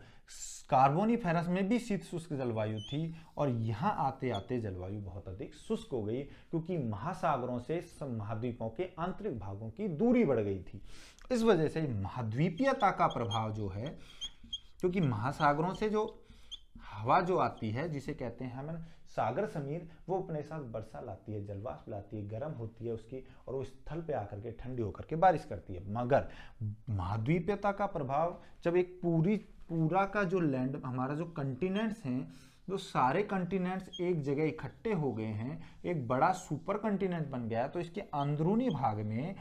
कार्बोनिफेरस में भी शीत शुष्क जलवायु थी और यहाँ आते आते जलवायु बहुत अधिक शुष्क हो गई, क्योंकि महासागरों से महाद्वीपों के आंतरिक भागों की दूरी बढ़ गई थी। इस वजह से महाद्वीपीयता का प्रभाव जो है, क्योंकि महासागरों से जो हवा जो आती है जिसे कहते हैं हम सागर समीर, वो अपने साथ वर्षा लाती है, जलवाष्प लाती है, गर्म होती है उसकी, और वो स्थल पे आकर के ठंडी होकर के बारिश करती है। मगर महाद्वीपीयता का प्रभाव जब एक पूरा का जो लैंड, हमारा जो कंटिनेंट्स हैं, जो सारे कंटिनेंट्स एक जगह इकट्ठे हो गए हैं, एक बड़ा सुपर कंटिनेंट बन गया, तो इसके अंदरूनी भाग में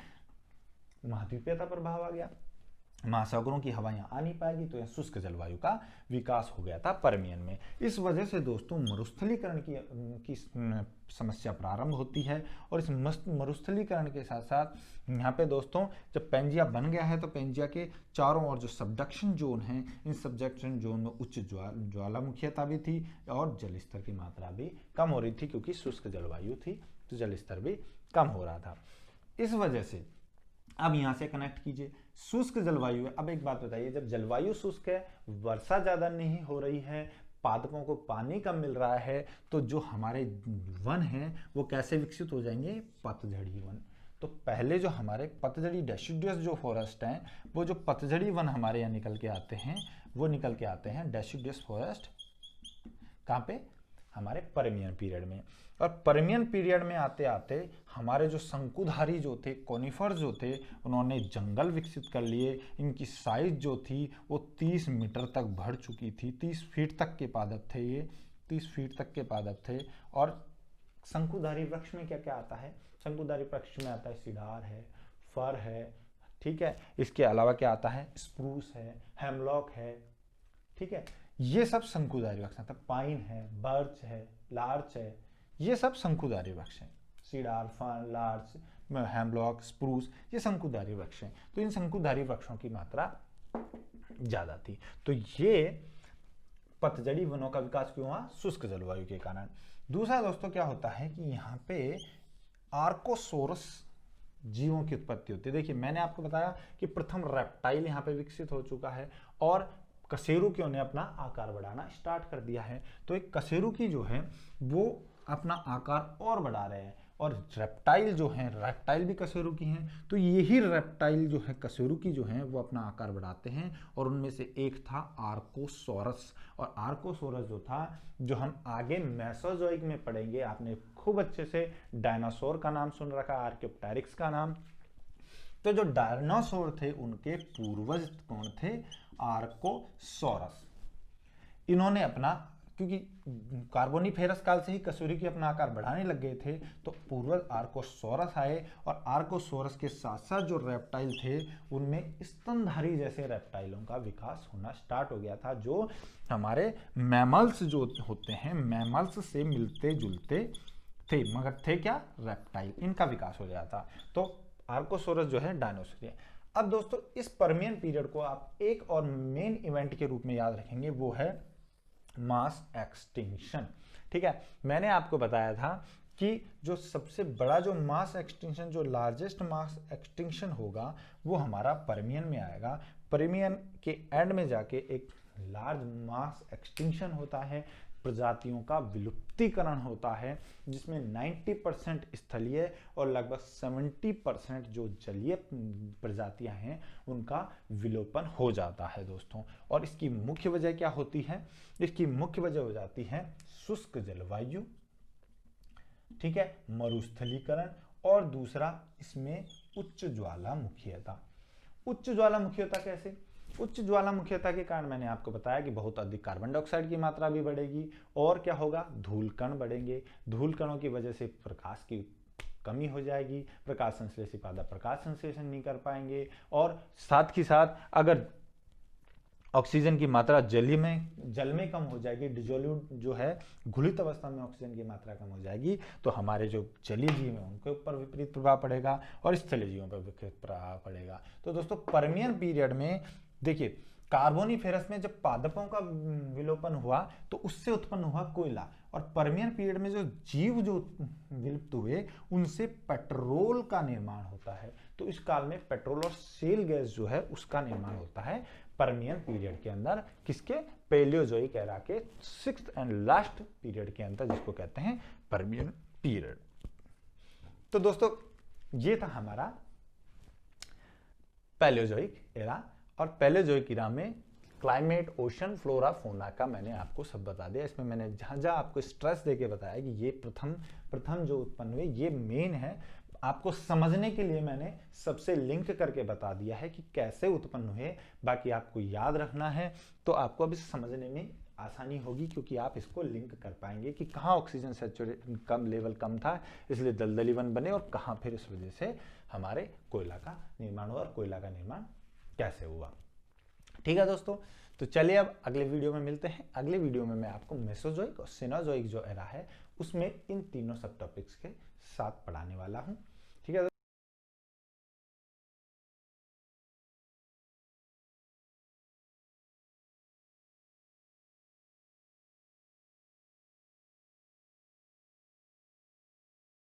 महाद्वीपीयता प्रभाव आ गया, महासागरों की हवा यहाँ आ नहीं पाएगी, तो यह शुष्क जलवायु का विकास हो गया था पर्मियन में। इस वजह से दोस्तों मरुस्थलीकरण की समस्या प्रारंभ होती है। और इस मरुस्थलीकरण के साथ साथ यहाँ पे दोस्तों जब पेंजिया बन गया है, तो पेंजिया के चारों ओर जो सबडक्शन जोन हैं, इन सबडक्शन जोन में उच्च ज्वालामुखीयता भी थी और जल स्तर की मात्रा भी कम हो रही थी, क्योंकि शुष्क जलवायु थी तो जल स्तर भी कम हो रहा था। इस वजह से अब यहां से कनेक्ट कीजिए, शुष्क जलवायु है। अब एक बात बताइए, जब जलवायु शुष्क है, वर्षा ज्यादा नहीं हो रही है, पादपों को पानी कम मिल रहा है, तो जो हमारे वन हैं वो कैसे विकसित हो जाएंगे, पतझड़ी वन। तो पहले जो हमारे पतझड़ी डेसिडुअस जो फॉरेस्ट हैं, वो जो पतझड़ी वन हमारे यहाँ निकल के आते हैं, वो निकल के आते हैं डेसिडुअस फॉरेस्ट कहाँ पे, हमारे पर्मियन पीरियड में। और पर्मियन पीरियड में आते आते हमारे जो शंकुधारी जो थे, कोनिफर जो थे, उन्होंने जंगल विकसित कर लिए। इनकी साइज जो थी वो 30 मीटर तक बढ़ चुकी थी, 30 फीट तक के पादप थे, ये 30 फीट तक के पादप थे। और शंकुधारी वृक्ष में क्या क्या आता है, शंकुधारी वृक्ष में आता है सीडार है, फर है, ठीक है, इसके अलावा क्या आता है, स्प्रूस है, हेमलॉक है, ठीक है, ये सब शंकुधारी वृक्ष हैं। पाइन है, बर्च है, लार्च है, ये सब शंकुधारी वृक्ष हैं। सीडार, फर, लार्च, हेमलॉक, स्प्रूस, ये शंकुधारी वृक्ष हैं। तो इन शंकुधारी वृक्षों की मात्रा ज्यादा थी। तो ये पतझड़ी वनों का विकास क्यों हुआ, शुष्क जलवायु के कारण। दूसरा दोस्तों क्या होता है कि यहाँ पे आर्कोसोरस जीवों की उत्पत्ति होती है। देखिए मैंने आपको बताया कि प्रथम रेप्टाइल यहाँ पे विकसित हो चुका है और कशेरुकियों ने अपना आकार बढ़ाना स्टार्ट कर दिया है। तो एक कशेरुकी जो है वो अपना आकार और बढ़ा रहे हैं, और रेप्टाइल जो हैं, रेप्टाइल भी कशेरुकी हैं, तो यही रेप्टाइल जो है कशेरुकी जो हैं वो अपना आकार बढ़ाते हैं। और उनमें से एक था आर्कोसोरस, और आर्कोसोरस जो था, जो हम आगे मेसोजोइक में पढ़ेंगे, आपने खूब अच्छे से डायनासोर का नाम सुन रखा, आर्कियोप्टेरिक्स का नाम। तो जो डायनासोर थे उनके पूर्वज कौन थे, आर्कोसोरस। इन्होंने अपना, क्योंकि कार्बोनिफेरस काल से ही कशेरुकी अपना आकार बढ़ाने लग गए थे, तो पूर्वज आर्कोसोरस आए। और आर्कोसोरस के साथ साथ जो रेप्टाइल थे उनमें स्तनधारी जैसे रेप्टाइलों का विकास होना स्टार्ट हो गया था, जो हमारे मैमल्स जो होते हैं, मैमल्स से मिलते जुलते थे, मगर थे क्या, रेप्टाइल। इनका विकास हो गया था। तो आर्कोसोरस जो है डायनासोर है। अब दोस्तों इस पर्मियन पीरियड को आप एक और मेन इवेंट के रूप में याद रखेंगे, वो है मास एक्सटिंक्शन। ठीक है, मैंने आपको बताया था कि जो सबसे बड़ा जो मास एक्सटिंक्शन, जो लार्जेस्ट मास एक्सटिंक्शन होगा, वो हमारा पर्मियन में आएगा। पर्मियन के एंड में जाके एक लार्ज मास एक्सटिंक्शन होता है, प्रजातियों का विलुप्तीकरण होता है, जिसमें 90% स्थलीय और लगभग 70% जो जलीय प्रजातियां हैं उनका विलोपन हो जाता है दोस्तों। और इसकी मुख्य वजह क्या होती है? इसकी मुख्य वजह हो जाती है शुष्क जलवायु, ठीक है, मरुस्थलीकरण, और दूसरा इसमें उच्च ज्वालामुखीयता। उच्च ज्वालामुखीयता कैसे? उच्च ज्वालामुखीयता के कारण मैंने आपको बताया कि बहुत अधिक कार्बन डाइऑक्साइड की मात्रा भी बढ़ेगी, और क्या होगा, धूल कण बढ़ेंगे। धूल कणों की वजह से प्रकाश की कमी हो जाएगी, प्रकाश संश्लेषी पादप प्रकाश संश्लेषण नहीं कर पाएंगे, और साथ ही साथ अगर ऑक्सीजन की मात्रा जल में कम हो जाएगी, डिजोल्यूट जो है घुलित अवस्था में ऑक्सीजन की मात्रा कम हो जाएगी, तो हमारे जो जलीय जीव हैं उनके ऊपर विपरीत प्रभाव पड़ेगा और स्थलीय जीवों पर विपरीत प्रभाव पड़ेगा। तो दोस्तों पर्मियन पीरियड में देखिए, कार्बोनिफेरस में जब पादपों का विलोपन हुआ तो उससे उत्पन्न हुआ कोयला, और पर्मियन पीरियड में जो जीव जो विलुप्त हुए उनसे पेट्रोल का निर्माण होता है। तो इस काल में पेट्रोल और शेल गैस जो है उसका निर्माण होता है पर्मियन पीरियड के अंदर, किसके, पैलियोजोइक एरा के 6th एंड लास्ट पीरियड के अंदर, जिसको कहते हैं पर्मियन पीरियड। तो दोस्तों ये था हमारा पैलियोजोइक एरा, और पैलियोजोइक एरा में क्लाइमेट, ओशन, फ्लोरा, फौना का मैंने आपको सब बता दिया। इसमें मैंने जहां जहां आपको स्ट्रेस देके बताया कि ये प्रथम जो उत्पन्न हुए ये मेन है, आपको समझने के लिए मैंने सबसे लिंक करके बता दिया है कि कैसे उत्पन्न हुए। बाकी आपको याद रखना है तो आपको अभी समझने में आसानी होगी, क्योंकि आप इसको लिंक कर पाएंगे कि कहाँ ऑक्सीजन सैचुरेशन कम लेवल कम था इसलिए दलदली वन बने, और कहाँ फिर इस वजह से हमारे कोयला का निर्माण हुआ, और कोयला का निर्माण कैसे हुआ। ठीक है दोस्तों, तो चलिए अब अगले वीडियो में मिलते हैं। अगले वीडियो में मैं आपको मेसोजोइक और सिनोजोइक जो एरा है उसमें इन तीनों सब टॉपिक्स के साथ पढ़ाने वाला हूँ। ठीक है।